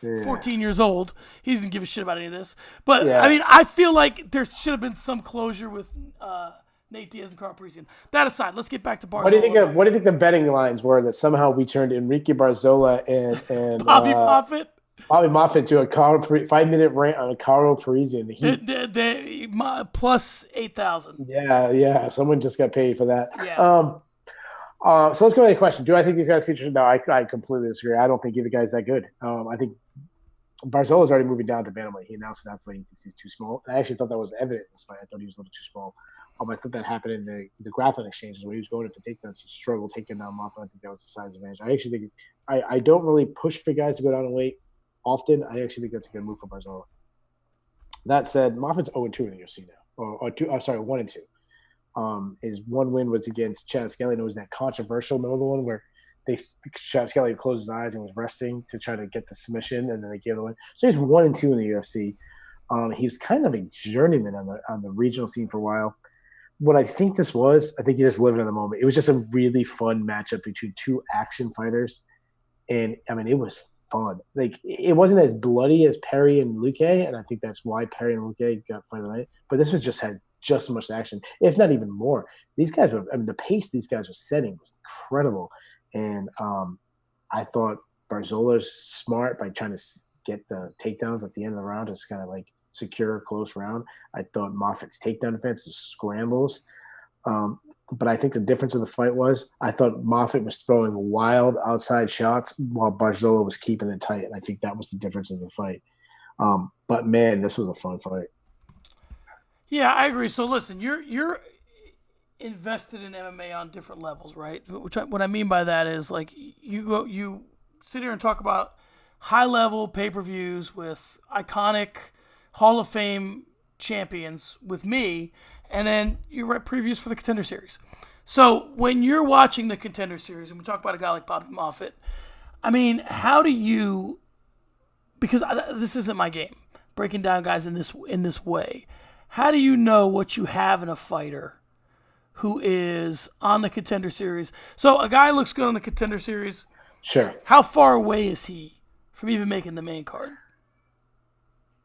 14 years old. He doesn't give a shit about any of this. But, I feel like there should have been some closure with Nate Diaz and Karo Parisian. That aside, let's get back to Barzola. What do you think the betting lines were that somehow we turned Enrique Barzola and Bobby Moffitt? Bobby Moffitt to a 5-minute rant on a Karo Parisian. Plus 8,000. Yeah. Someone just got paid for that. Yeah. So let's go to the question. Do I think these guys featured? No, I completely disagree. I don't think either guy's that good. I think Barzola's already moving down to bantamweight. He announced that's why he thinks he's too small. I actually thought that was evident in this fight. I thought he was a little too small. I thought that happened in the grappling exchanges where he was going in for takedowns. He struggled taking down Moffitt. I think that was the size advantage. I actually think I don't really push for guys to go down in weight often. I actually think that's a good move for Barzola. That said, Moffitt's 0-2 in the UFC now. 1-2. His one win was against Chad Skelly, and it was that controversial middle one where Chad Skelly closed his eyes and was resting to try to get the submission, and then they gave the win. So he's 1-2 in the UFC. He was kind of a journeyman on the regional scene for a while. What I think this was, I think he just lived in the moment. It was just a really fun matchup between two action fighters, and it was fun. Like, it wasn't as bloody as Perry and Luque, and I think that's why Perry and Luque got fight of the night. But this was had just as much action, if not even more. These guys were, the pace these guys were setting was incredible, and I thought Barzola's smart by trying to get the takedowns at the end of the round, just kind of like secure a close round. I thought Moffitt's takedown defense is scrambles. But I think the difference of the fight was I thought Moffitt was throwing wild outside shots while Barzola was keeping it tight. And I think that was the difference of the fight. But, man, this was a fun fight. Yeah, I agree. So, listen, you're invested in MMA on different levels, right? What I mean by that is, like, you sit here and talk about high-level pay-per-views with iconic Hall of Fame champions with me, and then you write previews for the Contender Series. So when you're watching the Contender Series, and we talk about a guy like Bobby Moffitt, how do you – because this isn't my game, breaking down guys in this way. How do you know what you have in a fighter who is on the Contender Series? So a guy looks good on the Contender Series. Sure. How far away is he from even making the main card?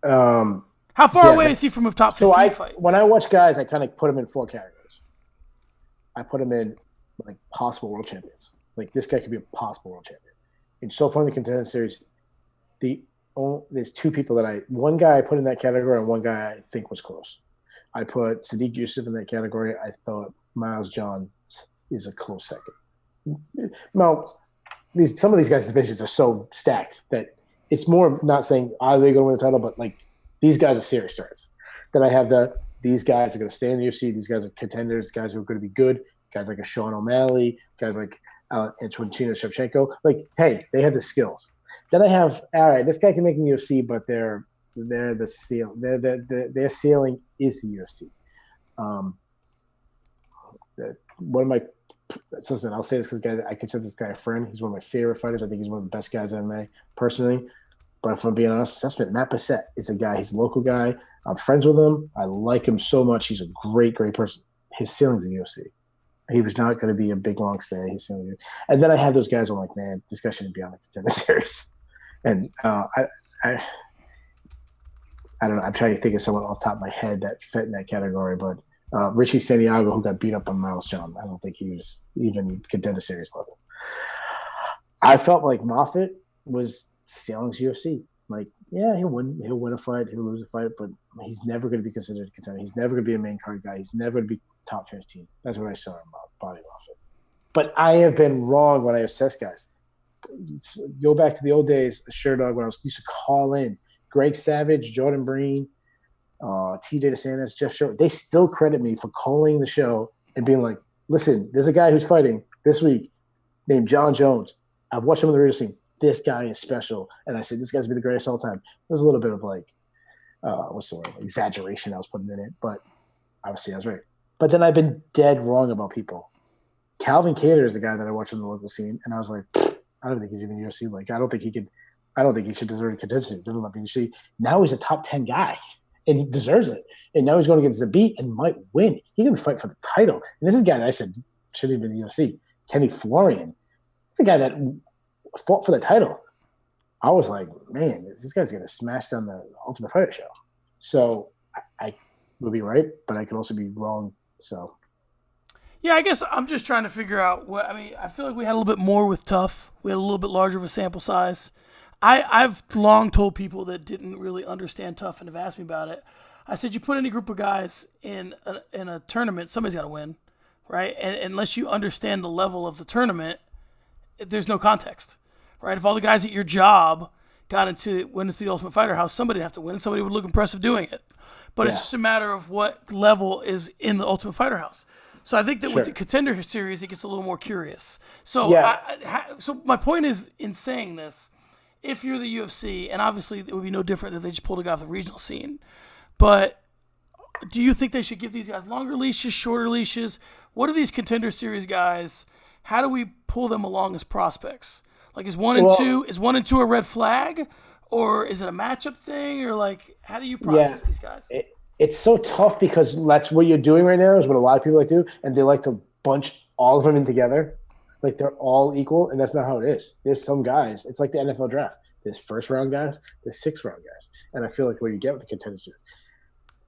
How far away is he from a top 15 fight? When I watch guys, I kind of put them in 4 categories. I put them in like possible world champions. Like, this guy could be a possible world champion. And so far in the Contender Series, there's 2 people one guy I put in that category and one guy I think was close. I put Sadiq Yusuf in that category. I thought Miles John is a close second. Well, some of these guys' divisions are so stacked that it's more not saying are they going to win the title, but like these guys are serious threats. Then I have these guys are going to stay in the UFC. These guys are contenders. Guys who are going to be good. Guys like a Sean O'Malley. Guys like Antonina Shevchenko. Like, hey, they have the skills. Then I have, all right, this guy can make the UFC, but they're the seal. Their ceiling is the UFC. One of my listen, I'll say this because I consider this guy a friend. He's one of my favorite fighters. I think he's one of the best guys in MMA personally. But if I'm being honest, assessment, Matt Bessette is a guy. He's a local guy. I'm friends with him. I like him so much. He's a great, great person. His ceiling's in the UFC. He was not going to be a big, long stay. And then I have those guys. I'm like, man, this guy shouldn't be on the contender series. And I don't know. I'm trying to think of someone off the top of my head that fit in that category. But Richie Santiago, who got beat up on Miles John, I don't think he was even contender series level. I felt like Moffitt was ceiling's UFC. Like, yeah, he'll win a fight, he'll lose a fight, but he's never going to be considered a contender. He's never going to be a main card guy. He's never going to be top 15. That's what I saw about Bobby Moffitt. But I have been wrong when I assess guys. Go back to the old days, Sherdog, when I used to call in Greg Savage, Jordan Breen, TJ DeSantis, Jeff Short. They still credit me for calling the show and being like, listen, there's a guy who's fighting this week named John Jones. I've watched him on the radio scene. This guy is special. And I said, this guy's going to be the greatest of all time. There's a little bit of like, what's the word? Exaggeration I was putting in it. But obviously I was right. But then I've been dead wrong about people. Calvin Kattar is a guy that I watched on the local scene. And I was like, I don't think he's even UFC. Like, I don't think he should deserve a contention. Doesn't let me UFC. Now he's a top 10 guy. And he deserves it. And now he's going against Zabit and might win. He can fight for the title. And this is a guy that I said shouldn't even be in the UFC. Kenny Florian. It's a guy that fought for the title. I was like, man, this guy's going to smash down the Ultimate Fighter show. So I would be right, but I could also be wrong. So. Yeah, I guess I'm just trying to figure out what – I mean, I feel like we had a little bit more with Tough. We had a little bit larger of a sample size. I've long told people that didn't really understand Tough and have asked me about it. I said, you put any group of guys in a tournament, somebody's got to win, right? And unless you understand the level of the tournament, there's no context, right? If all the guys at your job went into the Ultimate Fighter house, somebody would have to win, and somebody would look impressive doing it. But It's just a matter of what level is in the Ultimate Fighter house. So I think that with the Contender series, it gets a little more curious. So, so my point is, in saying this, if you're the UFC, and obviously it would be no different if they just pulled a guy off the regional scene, but do you think they should give these guys longer leashes, shorter leashes? What are these Contender series guys? How do we pull them along as prospects? Like, is one and two a red flag, or is it a matchup thing, or like, how do you process these guys? It's so tough because that's what you're doing right now is what a lot of people like to do, and they like to bunch all of them in together. Like, they're all equal, and that's not how it is. There's some guys. It's like the NFL draft. There's first-round guys. There's sixth-round guys. And I feel like what you get with the Contender series,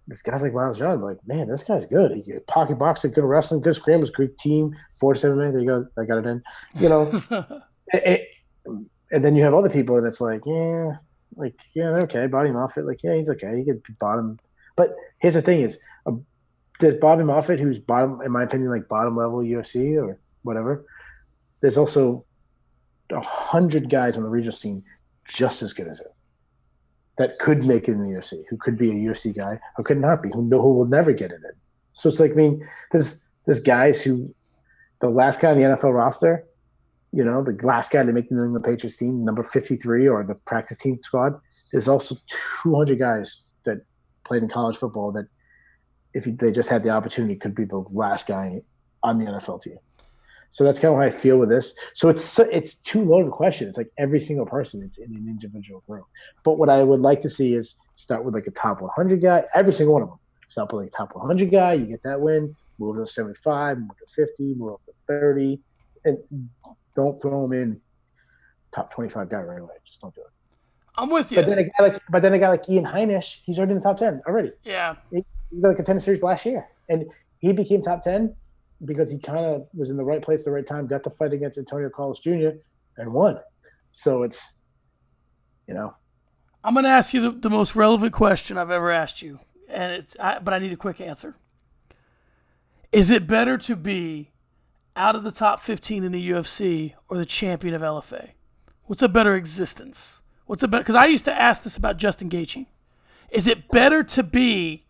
this guy's like Miles John, like, man, this guy's good. He pocket boxing, good wrestling, good scrambles, good team, 4-7 man. There you go. I got it in. You know, and then you have other people, and it's like, they're okay. Bobby Moffitt, like, yeah, he's okay. He could be bottom. But here's the thing: is there's Bobby Moffitt, who's bottom, in my opinion, like bottom level UFC or whatever. There's also 100 guys on the regional scene just as good as him that could make it in the UFC, who could be a UFC guy, who could not be, who will never get it in. So it's like, I mean, there's guys who, the last guy on the NFL roster, you know, the last guy to make the New England Patriots team, number 53, or the practice team squad, there's also 200 guys that played in college football that, if they just had the opportunity, could be the last guy on the NFL team. So that's kind of how I feel with this. So it's too low of a question. It's like every single person, it's in an individual group. But what I would like to see is start with like a top 100 guy, every single one of them. Start with like a top 100 guy, you get that win, move to 75, move to 50, move up to 30, and don't throw them in top 25 guy right away. Just don't do it. I'm with you. But then a guy like Ian Heinisch, he's already in the top 10 already. Yeah. He got a Contender series last year, and he became top 10 because he kind of was in the right place at the right time, got the fight against Antonio Carlos Jr. and won. So it's, you know. I'm going to ask you the most relevant question I've ever asked you, but I need a quick answer. Is it better to be out of the top 15 in the UFC or the champion of LFA? What's a better existence? What's a better? Because I used to ask this about Justin Gaethje. Is it better to be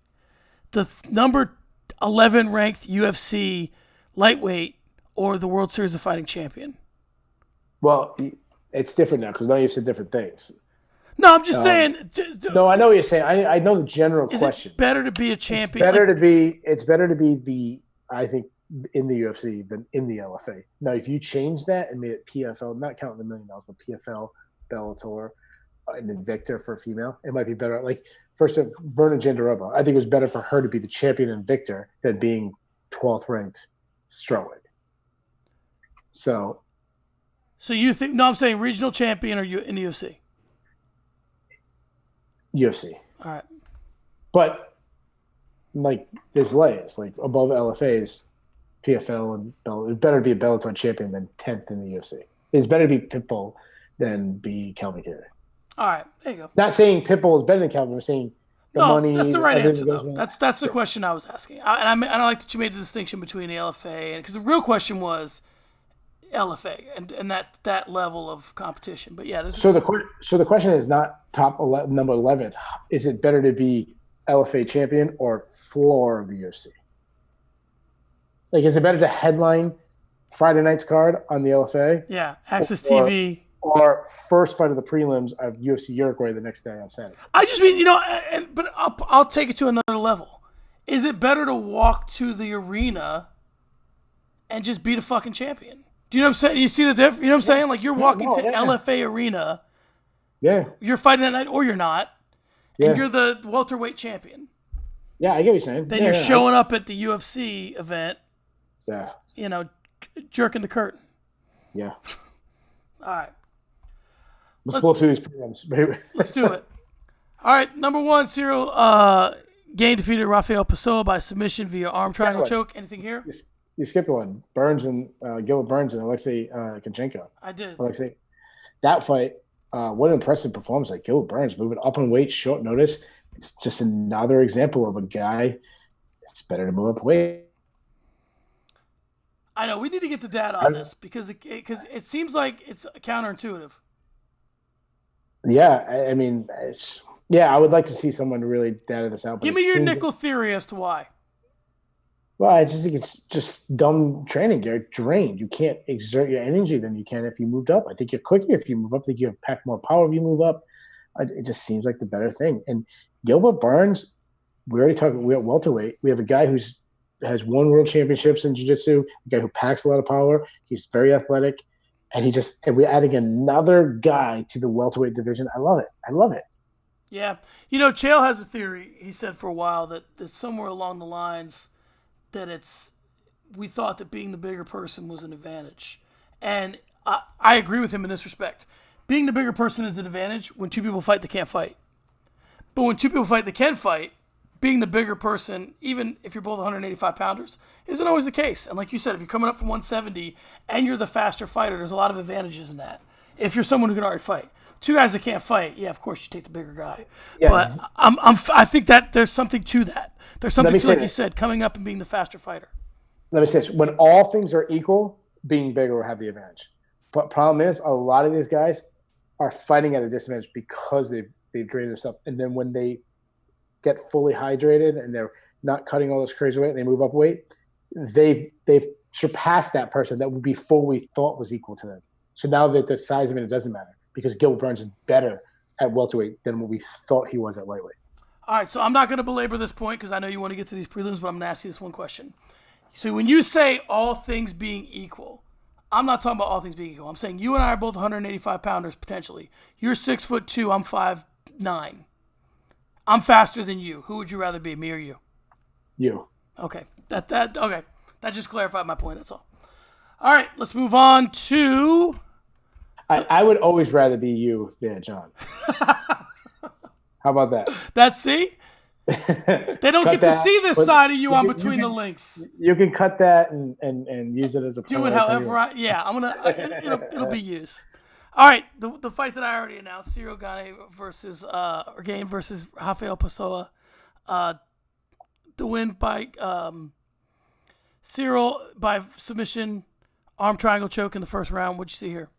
the number 11 ranked UFC lightweight or the World Series of Fighting champion? Well, it's different now because now you've said different things. No, I'm just saying. No, I know what you're saying. I know the general question. Is it better to be a champion? It's better to be I think, in the UFC than in the LFA. Now, if you change that and made it PFL, not counting the $1 million, but PFL, Bellator, and Invicta for a female, it might be better. Like, first, Verna Jandiroba, I think it was better for her to be the champion Invicta than being 12th ranked strawweight. So you think? No, I'm saying regional champion or you in the UFC. UFC. All right. But like there's layers, like above LFAs, PFL and Bellator. It's better to be a Bellator champion than 10th in the UFC. It's better to be Pitbull than be Calvin Kattar. All right, there you go. Not saying Pitbull is better than Calvin. I'm saying the money. That's the right answer, though. That's the question I was asking. I like that you made the distinction between the LFA because the real question was LFA and that level of competition. But yeah, so the question is not top 11, number 11th. Is it better to be LFA champion or floor of the UFC? Like, is it better to headline Friday night's card on the LFA? Yeah, Access TV. Or first fight of the prelims of UFC Uruguay the next day on Saturday. I just mean, but I'll take it to another level. Is it better to walk to the arena and just be the fucking champion? Do you know what I'm saying? You see the difference? You know what I'm saying? Like, you're walking to LFA arena. Yeah. You're fighting that night or you're not. And you're the welterweight champion. Yeah, I get what you're saying. Then you're showing up at the UFC event. Yeah. Jerking the curtain. Yeah. All right. Let's blow through these prelims, baby. Let's do it. All right, number one, Cyril Gain defeated Rafael Pessoa by submission via arm triangle choke. Anything here? You skipped one. Gilbert Burns and Alexei Konchenko. I did. That fight, what an impressive performance. Like Gilbert Burns moving up in weight, short notice. It's just another example of a guy it's better to move up weight. I know. We need to get the data on this because it seems like it's counterintuitive. Yeah, I mean, I would like to see someone really data this out. Give me your nickel theory as to why. Well, I just think it's just dumb training. You're drained. You can't exert your energy than you can if you moved up. I think you're quicker if you move up. I think you have pack more power if you move up. It just seems like the better thing. And Gilbert Burns, we're at welterweight. We have a guy has won world championships in jiu-jitsu, a guy who packs a lot of power. He's very athletic. And we're adding another guy to the welterweight division. I love it. Yeah. Chael has a theory. He said for a while that somewhere along the lines that we thought that being the bigger person was an advantage. And I agree with him in this respect. Being the bigger person is an advantage when two people fight that can't fight. But when two people fight that can fight, being the bigger person, even if you're both 185-pounders, isn't always the case. And like you said, if you're coming up from 170 and you're the faster fighter, there's a lot of advantages in that. If you're someone who can already fight. Two guys that can't fight, yeah, of course you take the bigger guy. Yeah. But I think that there's something to that. There's something to, like you said, coming up and being the faster fighter. Let me say this. When all things are equal, being bigger will have the advantage. But problem is, a lot of these guys are fighting at a disadvantage because they've drained themselves. And then when they get fully hydrated and they're not cutting all this crazy weight and they move up weight, they've surpassed that person that before we thought was equal to them. So now that the size of it doesn't matter because Gilbert Burns is better at welterweight than what we thought he was at lightweight. All right, so I'm not going to belabor this point because I know you want to get to these prelims, but I'm going to ask you this one question. So when you say all things being equal, I'm not talking about all things being equal. I'm saying you and I are both 185-pounders potentially. You're 6'2", I'm 5'9". I'm faster than you. Who would you rather be, me or you? You. Okay. Okay. That just clarified my point. That's all. All right. Let's move on to. I would always rather be you than John. How about that? That's see. They don't get to see this side of you on Between the Links. You can cut that and use it as a. Do it however. I'm gonna. It'll be used. All right, the fight that I already announced, Cyril Gain versus Rafael Pessoa. The win by Cyril by submission Arm triangle choke in the first round. What'd you see here?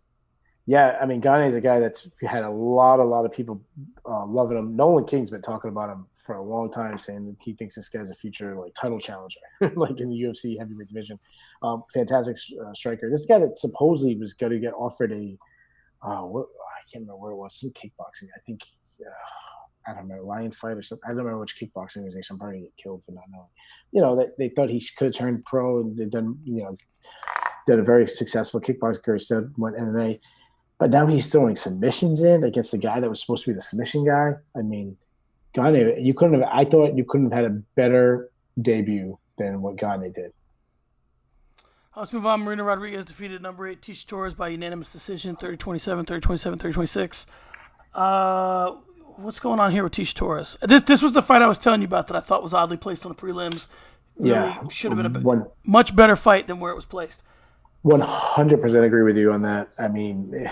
Yeah, I mean, Gane is a guy that's had a lot of people loving him. Nolan King's been talking about him for a long time, saying that he thinks this guy's a future like title challenger, like in the UFC heavyweight division. Fantastic striker. This guy that supposedly was going to get offered I can't remember where it was, some kickboxing. I think I don't know, Lion Fight or something. I don't remember which kickboxing organization. I'm probably gonna get killed for not knowing. You know, they thought he could have turned pro and they've done, did a very successful kickboxing career, instead went MMA. But now he's throwing submissions in against the guy that was supposed to be the submission guy. I mean, Gane, I thought you couldn't have had a better debut than what Gane did. Let's move on. Marina Rodriguez defeated number 8 Tisha Torres by unanimous decision, 30-27, 30-27, 30-26. What's going on here with Tisha Torres? This was the fight I was telling you about that I thought was oddly placed on the prelims. Really should have been a much better fight than where it was placed. 100% agree with you on that. I mean,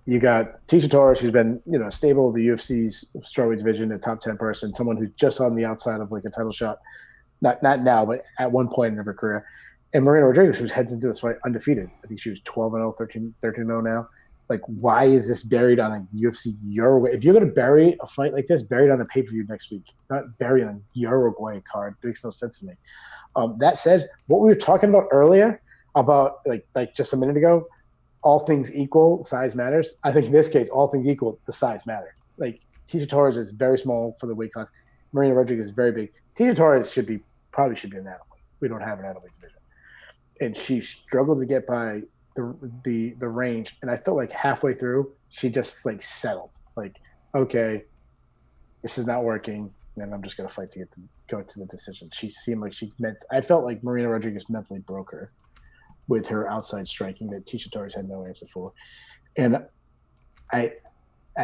you got Tisha Torres, who's been, stable of the UFC's strawweight division, a top 10 person, someone who's just on the outside of like a title shot. Not now, but at one point in her career. And Marina Rodriguez, who heads into this fight undefeated. I think she was 12-0, 13-0 now. Like, why is this buried on a UFC Uruguay? If you're going to bury a fight like this, bury it on a pay-per-view next week. Not bury it on a Uruguay card. It makes no sense to me. That says, what we were talking about earlier, about like just a minute ago, all things equal, size matters. I think in this case, all things equal, the size matter. Like, Tisha Torres is very small for the weight class. Marina Rodriguez is very big. Tisha Torres probably should be an atomweight. We don't have an atomweight division. And she struggled to get by the range, and I felt like halfway through she just like settled, like, okay, this is not working, and I'm just gonna fight to go to the decision. She seemed like I felt like Marina Rodriguez mentally broke her with her outside striking that Tisha Torres had no answer for. And I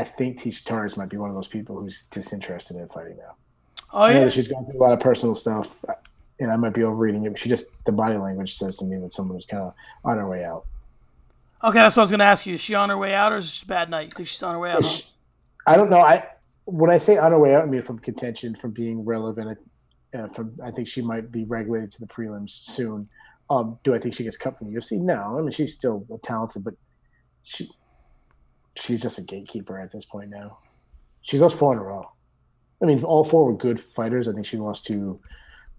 think Tisha Torres might be one of those people who's disinterested in fighting now. I know that she's gone through a lot of personal stuff, and I might be overreading it, but the body language says to me that someone was kind of on her way out. Okay, that's what I was going to ask you. Is she on her way out, or is it just a bad night? You think she's on her way out? I don't know. When I say on her way out, I mean from contention, from being relevant. I think she might be regulated to the prelims soon. Do I think she gets cut from the UFC? No. I mean, she's still talented, but she's just a gatekeeper at this point now. She's lost 4 in a row. I mean, all 4 were good fighters. I think she lost to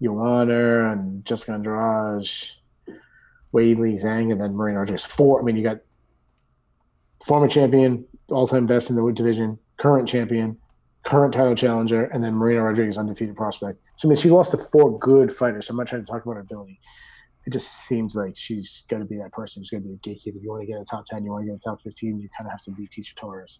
Joanna and Jessica Andrade, Weili Zhang, and then Marina Rodriguez. 4. I mean, you got former champion, all-time best in the wood division, current champion, current title challenger, and then Marina Rodriguez, undefeated prospect. So, I mean, she lost to 4 good fighters. So I'm not trying to talk about her ability. It just seems like she's going to be that person who's going to be a gatekeeper. If you want to get a top 10, you want to get a top 15, you kind of have to beat Tisha Torres.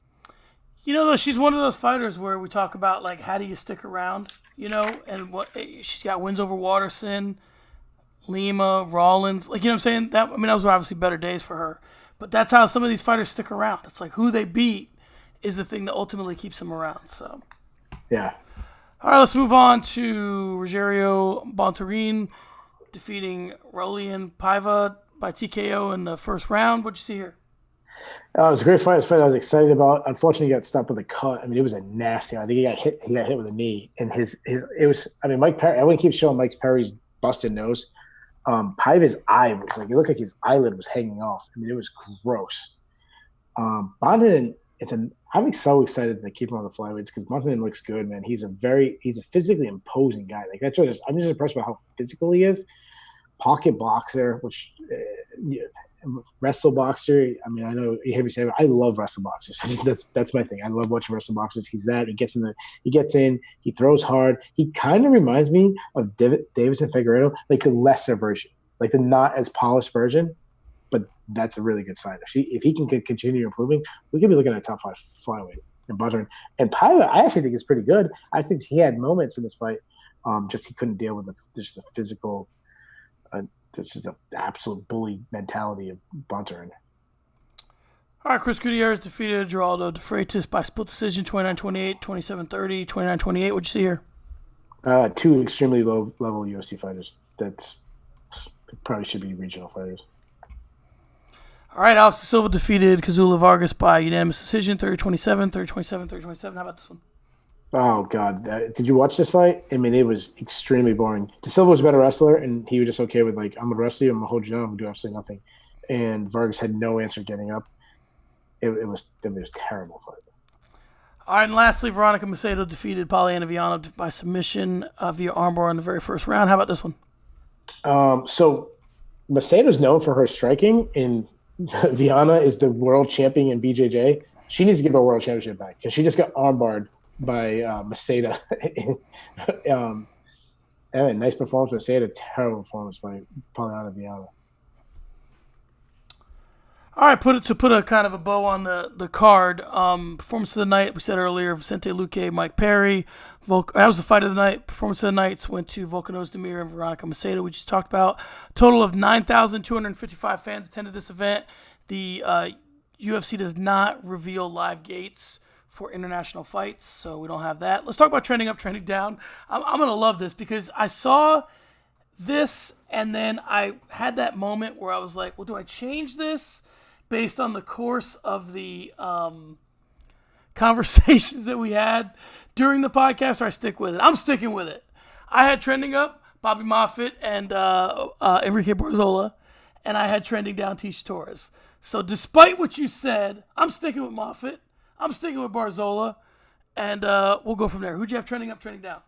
Though, she's one of those fighters where we talk about, like, how do you stick around, and what she's got wins over Watterson, Lima, Rollins. Like, you know what I'm saying? That was obviously better days for her. But that's how some of these fighters stick around. It's like who they beat is the thing that ultimately keeps them around. So, yeah. All right, let's move on to Rogerio Bontorin defeating Raulian Paiva by TKO in the first round. What'd you see here? It was a great fight. It was a fight I was excited about. Unfortunately, he got stopped with a cut. I mean, it was a nasty. I think he got hit with a knee. And it was. I mean, Mike Perry. Everyone keeps showing Mike Perry's busted nose. Paiva's eye was like, it looked like his eyelid was hanging off. I mean, it was gross. Bontorin. I'm so excited to keep him on the flyweights because Bontorin looks good, man. He's a physically imposing guy. Like I'm just impressed by how physical he is. Pocket boxer, which wrestle boxer. I mean, I know you hear me say, I love wrestle boxers. That's my thing. I love watching wrestle boxers. He's that. He gets in. He throws hard. He kind of reminds me of Davison Figueiredo, like a lesser version, like the not as polished version. But that's a really good sign. If he can continue improving, we could be looking at a top 5 flyweight in Bontorin. And Paiva, I actually think is pretty good. I think he had moments in this fight. Just he couldn't deal with the physical. This is the absolute bully mentality of Bontorin. All right, Chris Gutierrez defeated Geraldo de Freitas by split decision, 29-28, 27-30, 29-28. What'd you see here? 2 extremely low-level UFC fighters. That probably should be regional fighters. All right, Alex De Silva defeated Kazula Vargas by unanimous decision, 30-27, 30-27, 30-27. How about this one? Oh, God. Did you watch this fight? I mean, it was extremely boring. De Silva was a better wrestler, and he was just okay with, like, I'm going to wrestle you, I'm going to hold you down, I'm going to do absolutely nothing. and Vargas had no answer getting up. It was terrible fight. All right, and lastly, Veronica Macedo defeated Polyana Viana by submission via armbar in the very first round. How about this one? So Macedo's known for her striking, and Viana is the world champion in BJJ. She needs to give her world championship back because she just got armbarred by Macedo. Nice performance, but Macedo, terrible performance by Polyana Viana. All right, put a kind of a bow on the card. Performance of the night, we said earlier, Vicente Luque, Mike Perry. That was the fight of the night. Performance of the nights went to Volkan Ozdemir and Veronica Macedo, we just talked about. Total of 9,255 fans attended this event. The UFC does not reveal live gates for international fights, so we don't have that. Let's talk about trending up, trending down. I'm going to love this because I saw this and then I had that moment where I was like, well, do I change this based on the course of the conversations that we had during the podcast, or I stick with it? I'm sticking with it. I had trending up Bobby Moffitt and Enrique Barzola, and I had trending down Tisha Torres. So despite what you said, I'm sticking with Moffitt. I'm sticking with Barzola, and we'll go from there. Who'd you have trending up, trending down?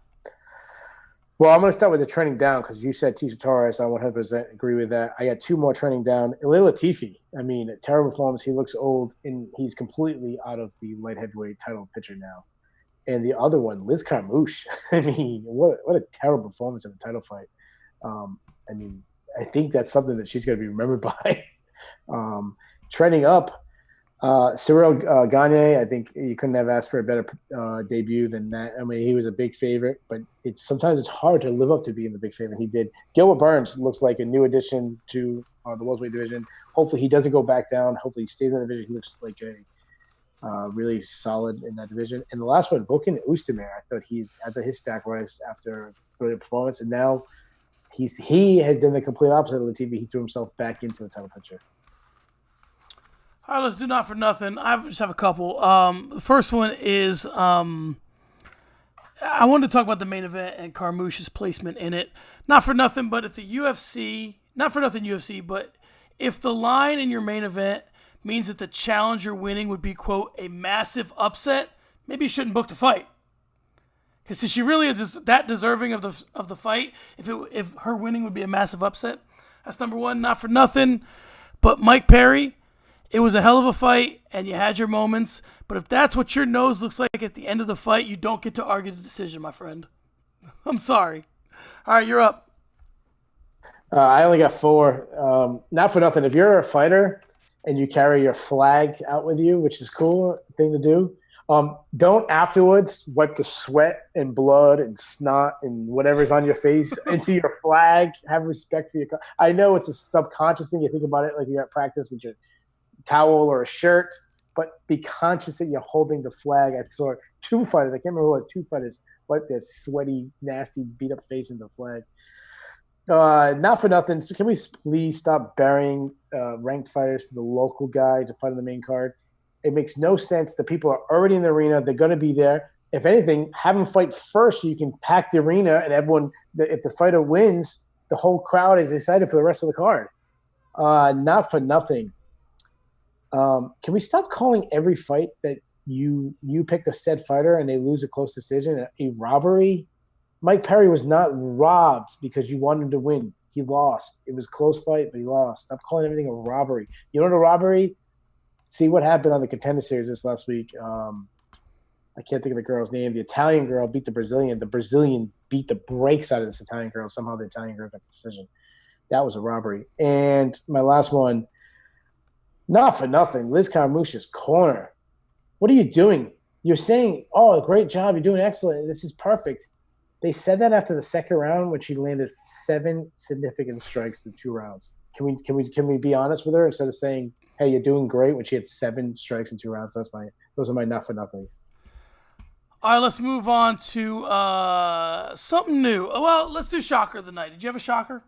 Well, I'm going to start with the trending down because you said Tisha Torres. I 100% agree with that. I got two more trending down. Ilir Latifi. I mean, a terrible performance. He looks old, and he's completely out of the light heavyweight title picture now. And the other one, Liz Carmouche. I mean, what a terrible performance in the title fight. I mean, I think that's something that she's going to be remembered by. Trending up, Cyril Gagne, I think you couldn't have asked for a better debut than that. I mean, he was a big favorite, but sometimes it's hard to live up to being the big favorite. He did. Gilbert Burns looks like a new addition to the welterweight division. Hopefully he doesn't go back down. Hopefully he stays in the division. He looks like a really solid in that division. And the last one, Volkan Ozdemir, I thought his stack rise after a brilliant performance, and now he had done the complete opposite of Latifi. He threw himself back into the title picture. All right, let's do not for nothing. I just have a couple. The first one is I wanted to talk about the main event and Carmouche's placement in it. Not for nothing, but it's a UFC. Not for nothing UFC, but if the line in your main event means that the challenger winning would be, quote, a massive upset, maybe you shouldn't book the fight. Because is she really that deserving of the fight if her winning would be a massive upset? That's number one. Not for nothing, but Mike Perry. It was a hell of a fight, and you had your moments. But if that's what your nose looks like at the end of the fight, you don't get to argue the decision, my friend. I'm sorry. All right, you're up. I only got four. Not for nothing. If you're a fighter and you carry your flag out with you, which is cool thing to do, don't afterwards wipe the sweat and blood and snot and whatever's on your face into your flag. Have respect for your – I know it's a subconscious thing. You think about it like you're at practice with your – towel or a shirt, but be conscious that you're holding the flag. I saw two fighters, I can't remember who it was, two fighters wipe their sweaty, nasty, beat-up face in the flag. Not for nothing. So can we please stop burying ranked fighters for the local guy to fight on the main card? It makes no sense. The people are already in the arena. They're going to be there. If anything, have them fight first so you can pack the arena and everyone, if the fighter wins, the whole crowd is excited for the rest of the card. Not for nothing. Can we stop calling every fight that you pick a said fighter and they lose a close decision a robbery? Mike Perry was not robbed because you wanted him to win. He lost. It was a close fight, but he lost. Stop calling everything a robbery. You know what a robbery? See what happened on the Contender Series this last week. I can't think of the girl's name. The Italian girl beat the Brazilian. The Brazilian beat the brakes out of this Italian girl. Somehow the Italian girl got the decision. That was a robbery. And my last one, not for nothing, Liz Carmouche's corner. What are you doing? You're saying, oh, great job. You're doing excellent. This is perfect. They said that after the second round when she landed 7 significant strikes in 2 rounds. Can we be honest with her instead of saying, hey, you're doing great when she had 7 strikes in 2 rounds? Those are my not for nothings. All right, let's move on to something new. Well, let's do shocker of the night. Did you have a shocker?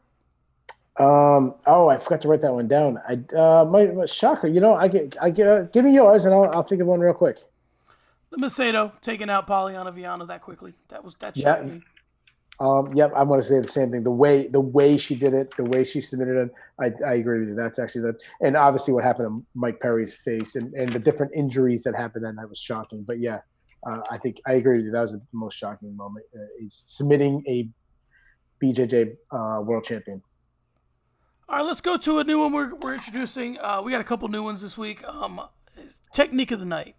I forgot to write that one down. My shocker. Give me yours, and I'll think of one real quick. The Macedo taking out Polyana Viana that quickly. That shocked me. Yep, I want to say the same thing. The way she did it, the way she submitted it, I agree with you. That's actually that, and obviously what happened to Mike Perry's face and the different injuries that happened then, that was shocking. But yeah, I think I agree with you. That was the most shocking moment. He's submitting a BJJ world champion. All right, let's go to a new one we're introducing. We got a couple new ones this week. Technique of the night.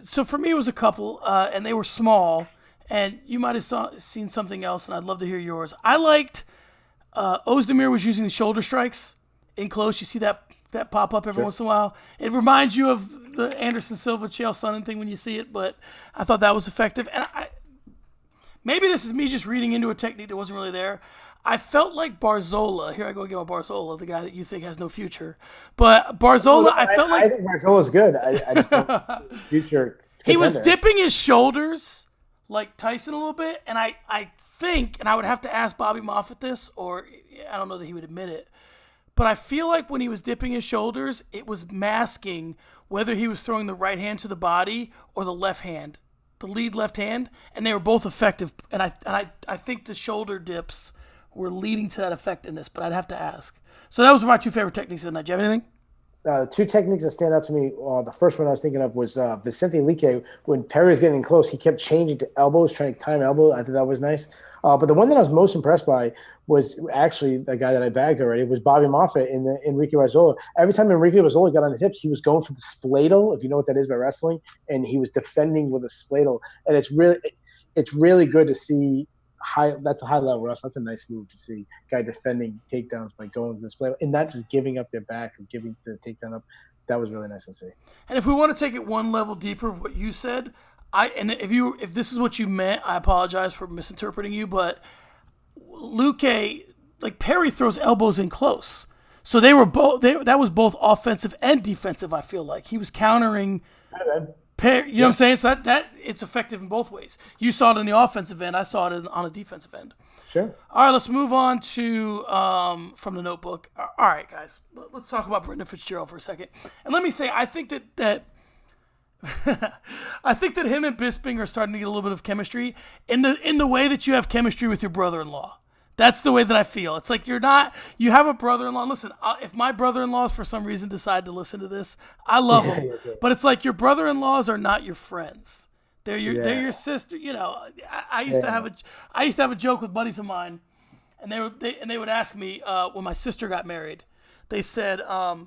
So for me it was a couple, and they were small. And you might have seen something else, and I'd love to hear yours. I liked Ozdemir was using the shoulder strikes in close. You see that pop up every once in a while. It reminds you of the Anderson Silva Chael Sonnen thing when you see it, but I thought that was effective. And maybe this is me just reading into a technique that wasn't really there. I felt like Barzola. Here I go again with Barzola, the guy that you think has no future. But Barzola, I felt like I think Barzola's good. I just don't future. He was dipping his shoulders like Tyson a little bit, and I think, and I would have to ask Bobby Moffett this, or I don't know that he would admit it, but I feel like when he was dipping his shoulders, it was masking whether he was throwing the right hand to the body or the left hand, the lead left hand, and they were both effective. And I think the shoulder dips were leading to that effectiveness, but I'd have to ask. So those were my two favorite techniques of the night. Do you have anything? Two techniques that stand out to me. The first one I was thinking of was Vicente Lique. When Perry was getting close, he kept changing to elbows, trying to time elbow. I thought that was nice. But the one that I was most impressed by was actually the guy that I bagged already, was Bobby Moffett in the Enrique Barzola. Every time Enrique Barzola got on his hips, he was going for the spladle, if you know what that is by wrestling, and he was defending with a spladle. And it's really good to see. That's a high level wrestle. That's a nice move to see. Guy defending takedowns by going to the display and not just giving up their back or giving the takedown up. That was really nice to see. And if we want to take it one level deeper of what you said, if this is what you meant, I apologize for misinterpreting you, but Luque, like Perry throws elbows in close. So they were both that was both offensive and defensive, I feel like. He was countering you know what I'm saying? So that it's effective in both ways. You saw it in the offensive end. I saw it on a defensive end. Sure. All right, let's move on to from the notebook. All right, guys, let's talk about Brendan Fitzgerald for a second. And let me say, I think that I think that him and Bisping are starting to get a little bit of chemistry in the way that you have chemistry with your brother-in-law. That's the way that I feel. It's like you have a brother-in-law. Listen, if my brother-in-laws for some reason decide to listen to this, I love them. But it's like your brother-in-laws are not your friends. They're your sister. You know, I used to have a joke with buddies of mine, and they would ask me when my sister got married. They said, "Do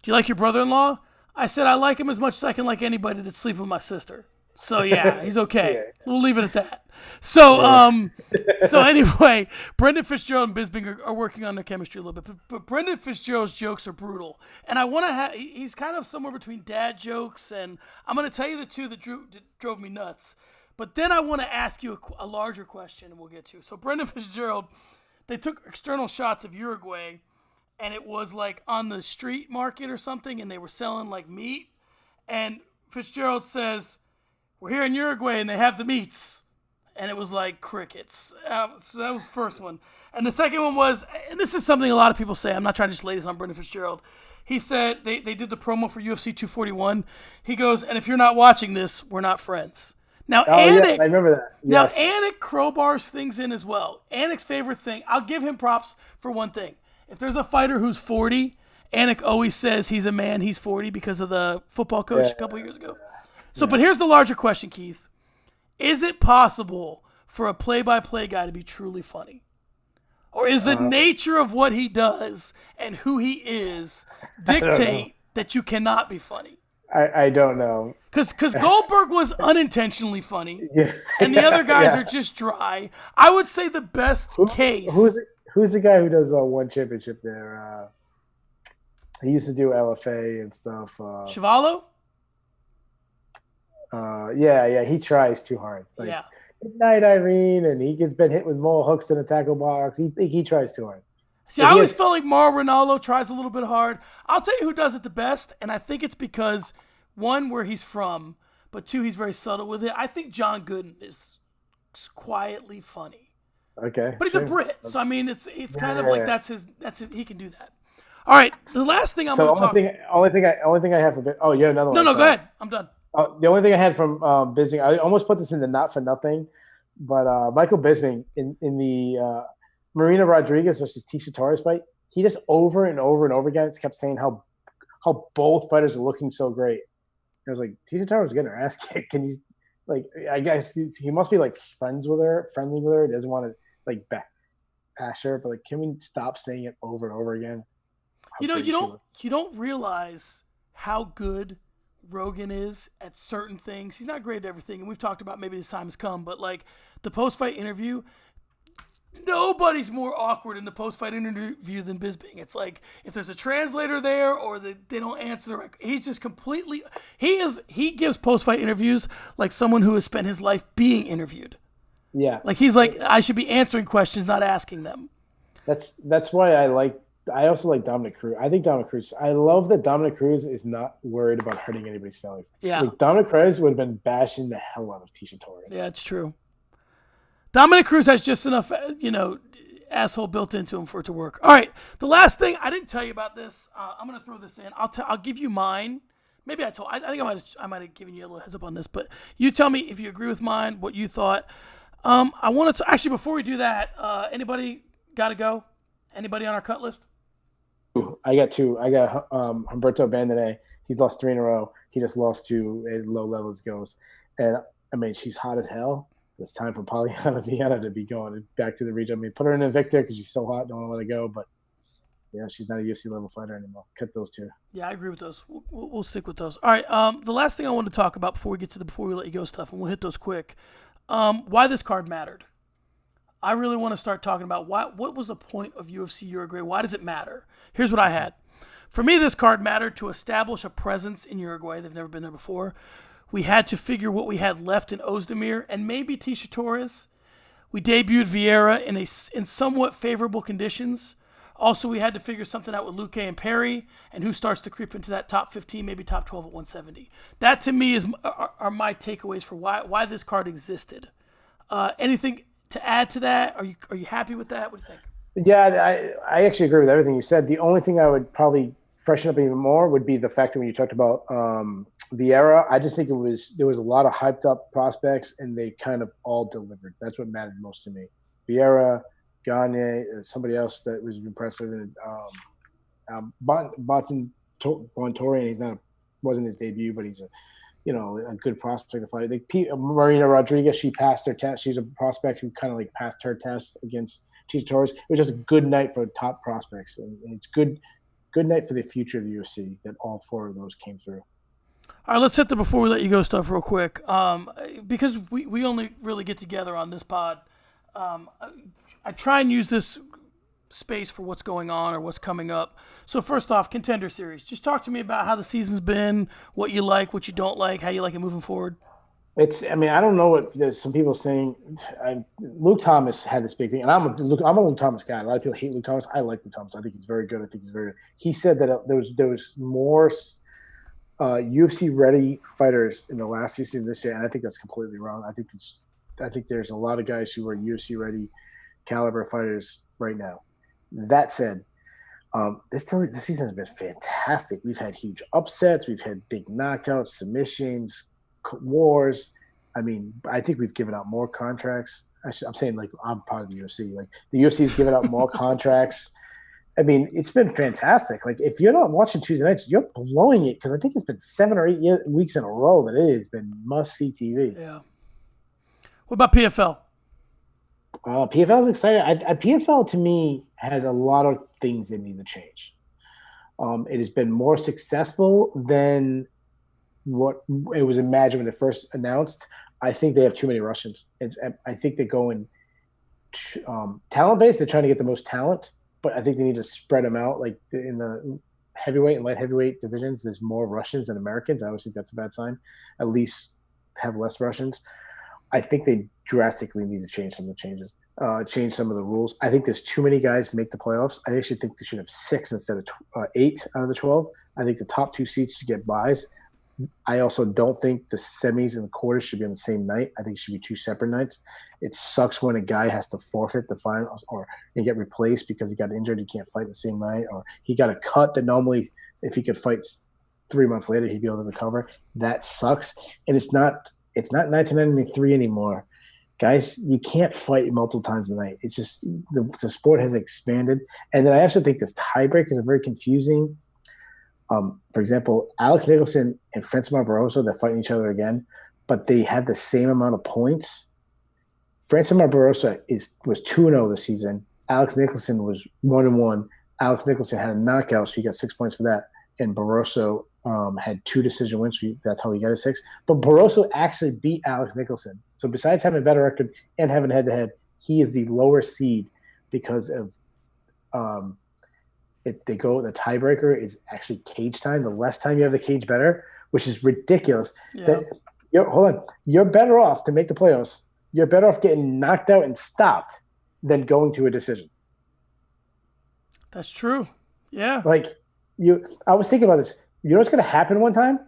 you like your brother-in-law?" I said, "I like him as much as I can like anybody that's sleeping with my sister." So yeah, he's okay. Yeah. We'll leave it at that. So so anyway, Brendan Fitzgerald and Bisping are working on their chemistry a little bit. But Brendan Fitzgerald's jokes are brutal, and I want to he's kind of somewhere between dad jokes, and I'm going to tell you the two that drove me nuts. But then I want to ask you a larger question, and we'll get to. So Brendan Fitzgerald, they took external shots of Uruguay, and it was like on the street market or something, and they were selling like meat, and Fitzgerald says, "We're here in Uruguay and they have the meats." And it was like crickets. So that was the first one. And the second one was, and this is something a lot of people say, I'm not trying to just lay this on Brendan Fitzgerald. He said they did the promo for UFC 241. He goes, "And if you're not watching this, we're not friends." Now, Anik, yes, I remember that. Yes. Now, Anik crowbars things in as well. Anik's favorite thing, I'll give him props for one thing. If there's a fighter who's 40, Anik always says he's a man, he's 40 because of the football coach a couple years ago. So, but here's the larger question, Keith. Is it possible for a play-by-play guy to be truly funny? Or is the nature of what he does and who he is dictate that you cannot be funny? I don't know. Because Goldberg was unintentionally funny, and the other guys are just dry. I would say the best case... Who's the guy who does one championship there? He used to do LFA and stuff. Chivalo? Yeah, he tries too hard. Like, good night, Irene, and he gets been hit with more hooks than a tackle box. He tries too hard. See, I always felt like Mauro Ranallo tries a little bit hard. I'll tell you who does it the best, and I think it's because, one, where he's from, but two, he's very subtle with it. I think John Gooden is quietly funny. Okay. But he's a Brit, so I mean, it's kind of like that's his. He can do that. All right, the last thing I'm going to talk. Only thing I have for oh yeah, another one. No, go ahead. I'm done. The only thing I had from Bisping, I almost put this in the not for nothing, But Michael Bisping in the Marina Rodriguez versus Tisha Torres fight, he just over and over and over again kept saying how both fighters are looking so great. I was like, Tisha Torres is getting her ass kicked. Can you, like, I guess he must be like friendly with her. He doesn't want to like bash her, but like, can we stop saying it over and over again? You don't realize how good Rogan is at certain things. He's not great at everything, and we've talked about maybe this time has come, but like the post-fight interview, nobody's more awkward in the post-fight interview than Bisping. It's like if there's a translator there or they don't answer, he's just completely. He gives post-fight interviews like someone who has spent his life being interviewed. Yeah, like he's like, I should be answering questions, not asking them. That's why I also like Dominic Cruz. I love that Dominic Cruz is not worried about hurting anybody's feelings. Yeah. Like Dominic Cruz would have been bashing the hell out of Tisha Torres. Yeah, it's true. Dominic Cruz has just enough, asshole built into him for it to work. All right, the last thing, I didn't tell you about this. I'm going to throw this in. I'll give you mine. Maybe I think I might have given you a little heads up on this, but you tell me if you agree with mine, what you thought. I wanted to, actually, before we do that, anybody got to go? Anybody on our cut list? I got two. I got Humberto Bandone. He's lost 3 in a row. He just lost to a low levels goes. And, I mean, she's hot as hell. It's time for Polyana Viana to be going back to the region. I mean, put her in Invicta because she's so hot. Don't want to let her go. But, yeah, she's not a UFC level fighter anymore. Cut those two. Yeah, I agree with those. We'll stick with those. All right, the last thing I wanted to talk about before we let you go stuff, and we'll hit those quick, why this card mattered. I really want to start talking about what was the point of UFC Uruguay? Why does it matter? Here's what I had. For me, this card mattered to establish a presence in Uruguay. They've never been there before. We had to figure what we had left in Ozdemir and maybe Tisha Torres. We debuted Vieira in somewhat favorable conditions. Also, we had to figure something out with Luque and Perry and who starts to creep into that top 15, maybe top 12 at 170. That, to me, are my takeaways for why this card existed. Anything to add to that? Are you happy with that? What do you think? Yeah, I actually agree with everything you said. The only thing I would probably freshen up even more would be the fact that when you talked about Vieira, I just think there was a lot of hyped up prospects and they kind of all delivered. That's what mattered most to me. Vieira, Gagne, somebody else that was impressive, and Bonson Bontorian. Wasn't his debut, but he's a good prospect to fight. Like Marina Rodriguez, she passed her test. She's a prospect who kind of like passed her test against Tisha Torres. It was just a good night for top prospects, and it's good night for the future of the UFC that all 4 of those came through. All right, let's hit the before we let you go stuff real quick, because we only really get together on this pod. I try and use this space for what's going on or what's coming up. So first off, Contender Series. Just talk to me about how the season's been, what you like, what you don't like, how you like it moving forward. I don't know what there's some people saying. Luke Thomas had this big thing, and I'm a Luke Thomas guy. A lot of people hate Luke Thomas. I like Luke Thomas. I think he's very good. He said that there was more UFC ready fighters in the last few seasons this year, and I think that's completely wrong. I think there's a lot of guys who are UFC ready caliber fighters right now. That said, this season has been fantastic. We've had huge upsets. We've had big knockouts, submissions, wars. I mean, I think we've given out more contracts. I'm saying, like, I'm part of the UFC. Like, the UFC's given out more contracts. I mean, it's been fantastic. Like, if you're not watching Tuesday nights, you're blowing it, because I think it's been 7 or 8 weeks in a row that it has been must-see TV. Yeah. What about PFL? PFL is exciting. PFL, to me, has a lot of things that need to change. It has been more successful than what it was imagined when it first announced. I think they have too many Russians. I think they're going talent based. They're trying to get the most talent, but I think they need to spread them out. Like in the heavyweight and light heavyweight divisions, there's more Russians than Americans. I always think that's a bad sign. At least have less Russians. I think they drastically need to change some of the changes, change some of the rules. I think there's too many guys make the playoffs. I actually think they should have 6 instead of 8 out of the 12. I think the top 2 seats should get buys. I also don't think the semis and the quarters should be on the same night. I think it should be 2 separate nights. It sucks when a guy has to forfeit the finals or he get replaced because he got injured. He can't fight the same night, or he got a cut that normally, if he could fight 3 months later, he'd be able to recover. That sucks. And it's not 1993 anymore. guys, you can't fight multiple times a night. It's just the sport has expanded. And then I also think this tiebreakers are very confusing. For example, Alex Nicholson and Francis Barbarossa, they're fighting each other again, but they had the same amount of points. Francis Barbarossa was 2-0 this season. Alex Nicholson was 1-1. Alex Nicholson had a knockout, so he got 6 points for that. And Barroso had 2 decision wins, so that's how he got his 6. But Barroso actually beat Alex Nicholson. So besides having a better record and having head-to-head, he is the lower seed because of if they go, the tiebreaker is actually cage time. The less time you have the cage, better, which is ridiculous. Yeah. Hold on. You're better off to make the playoffs. You're better off getting knocked out and stopped than going to a decision. That's true. Yeah. I was thinking about this. You know what's going to happen one time?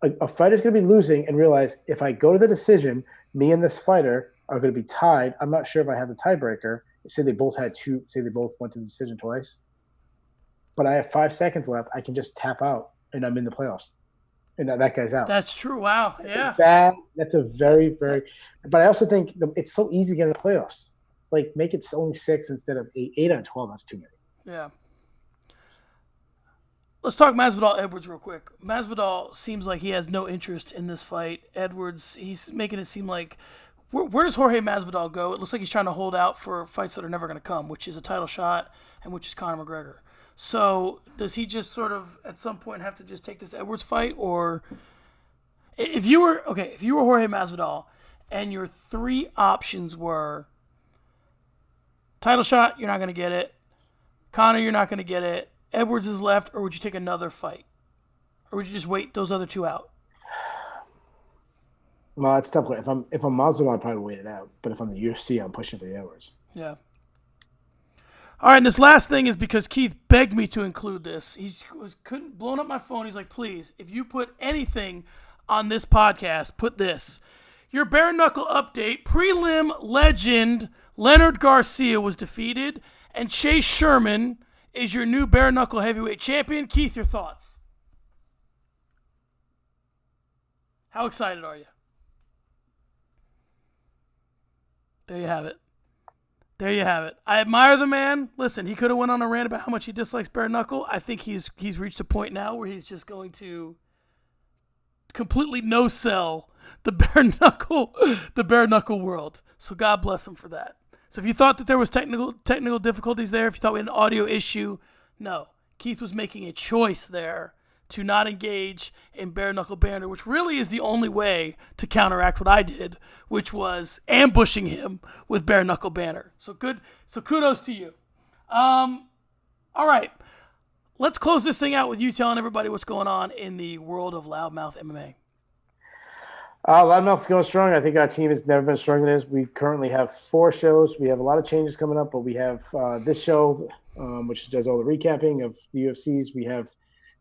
A fighter's going to be losing and realize if I go to the decision, me and this fighter are going to be tied. I'm not sure if I have the tiebreaker. Say they both went to the decision twice. But I have 5 seconds left. I can just tap out, and I'm in the playoffs. And that guy's out. That's true. Wow. Yeah. That's a very, very – but I also think it's so easy to get in the playoffs. Like, make it only 6 instead of 8. 8 out of 12, that's too many. Yeah. Let's talk Masvidal-Edwards real quick. Masvidal seems like he has no interest in this fight. Edwards, he's making it seem like where does Jorge Masvidal go? It looks like he's trying to hold out for fights that are never going to come, which is a title shot and which is Conor McGregor. So does he just sort of at some point have to just take this Edwards fight? Or if you were Jorge Masvidal and your 3 options were title shot, you're not going to get it. Conor, you're not going to get it. Edwards is left, or would you take another fight? Or would you just wait those other 2 out? Well, it's tough. If I'm Masvidal, I'd probably wait it out. But if I'm the UFC, I'm pushing for the Edwards. Yeah. All right, and this last thing is because Keith begged me to include this. Couldn't blowing up my phone. He's like, please, if you put anything on this podcast, put this. Your bare knuckle update, prelim legend Leonard Garcia was defeated, and Chase Sherman is your new bare knuckle heavyweight champion. Keith, your thoughts? How excited are you? There you have it. There you have it. I admire the man. Listen, he could have went on a rant about how much he dislikes bare knuckle. I think he's reached a point now where he's just going to completely no-sell the bare knuckle world. So God bless him for that. So if you thought that there was technical difficulties there, if you thought we had an audio issue, no. Keith was making a choice there to not engage in bare knuckle banter, which really is the only way to counteract what I did, which was ambushing him with bare knuckle banter. So good. So kudos to you. All right. Let's close this thing out with you telling everybody what's going on in the world of Loudmouth MMA. Loudmouth's going strong. I think our team has never been stronger than this. We currently have 4 shows. We have a lot of changes coming up, but we have this show, which does all the recapping of the UFCs. We have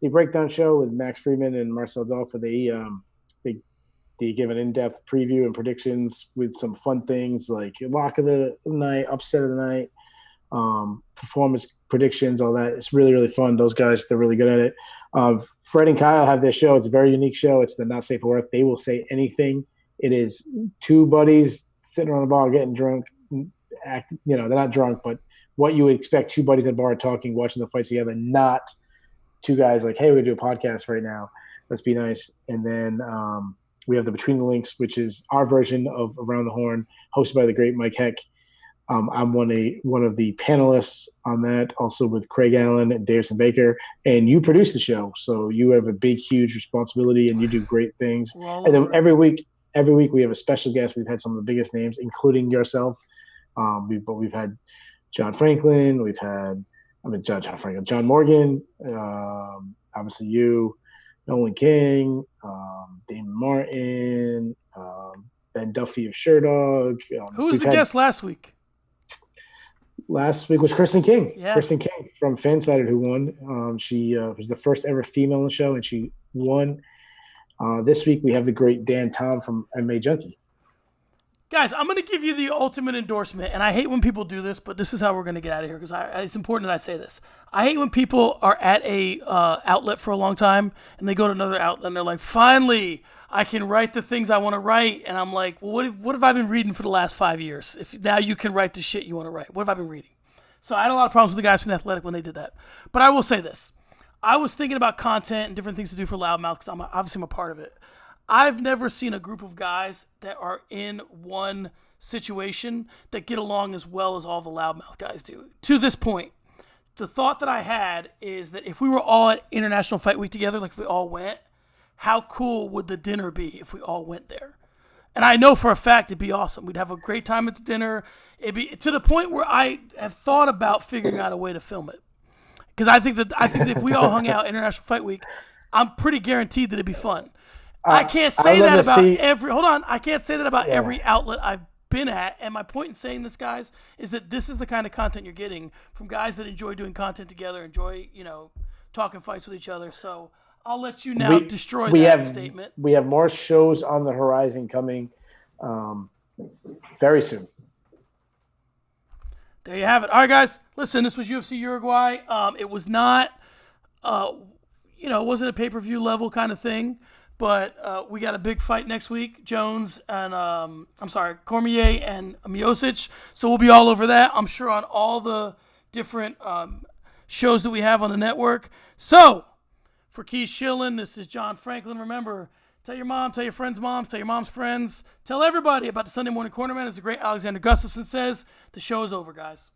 the breakdown show with Max Freeman and Marcel Dolph, where they give an in-depth preview and predictions with some fun things like lock of the night, upset of the night, performance predictions, all that. It's really, really fun. Those guys, they're really good at it. Fred and Kyle have their show. It's a very unique show. It's the Not Safe for Work. They will say anything. It is 2 buddies sitting around a bar getting drunk. They're not drunk, but what you would expect 2 buddies at a bar talking, watching the fights together, not 2 guys like, hey, we're going to do a podcast right now. Let's be nice. And then we have the Between the Links, which is our version of Around the Horn, hosted by the great Mike Heck. I'm one of the panelists on that, also with Craig Allen and Davison Baker. And you produce the show, so you have a big, huge responsibility, and you do great things. And then every week we have a special guest. We've had some of the biggest names, including yourself. We've had John Franklin. We've had John Morgan. Obviously you, Nolan King, Damon Martin, Ben Duffy of Sherdog. Who was the guest last week? Last week was Kristen King. Yeah. Kristen King from Fansided who won. She was the first ever female on the show, and she won. This week we have the great Dan Tom from MMA Junkie. Guys, I'm going to give you the ultimate endorsement, and I hate when people do this, but this is how we're going to get out of here because it's important that I say this. I hate when people are at a outlet for a long time, and they go to another outlet, and they're like, finally, I can write the things I want to write, and I'm like, well, what have I been reading for the last 5 years? If now you can write the shit you want to write, what have I been reading? So I had a lot of problems with the guys from The Athletic when they did that. But I will say this. I was thinking about content and different things to do for Loudmouth because I'm a part of it. I've never seen a group of guys that are in one situation that get along as well as all the Loudmouth guys do. To this point, the thought that I had is that if we were all at International Fight Week together, like if we all went, how cool would the dinner be if we all went there? And I know for a fact it'd be awesome. We'd have a great time at the dinner. It'd be to the point where I have thought about figuring out a way to film it. Because I think that if we all hung out International Fight Week, I'm pretty guaranteed that it'd be fun. I can't say that about I can't say that about every outlet I've been at. And my point in saying this, guys, is that this is the kind of content you're getting from guys that enjoy doing content together, enjoy, talking fights with each other. So I'll let you now destroy that statement. We have more shows on the horizon coming very soon. There you have it. All right, guys. Listen, this was UFC Uruguay. It was not, it wasn't a pay-per-view level kind of thing. But we got a big fight next week, Jones and Cormier and Miocic. So we'll be all over that, I'm sure, on all the different shows that we have on the network. So for Keith Schillen, this is John Franklin. Remember, tell your mom, tell your friends' moms, tell your mom's friends, tell everybody about the Sunday Morning Cornerman. As the great Alexander Gustafsson says, the show is over, guys.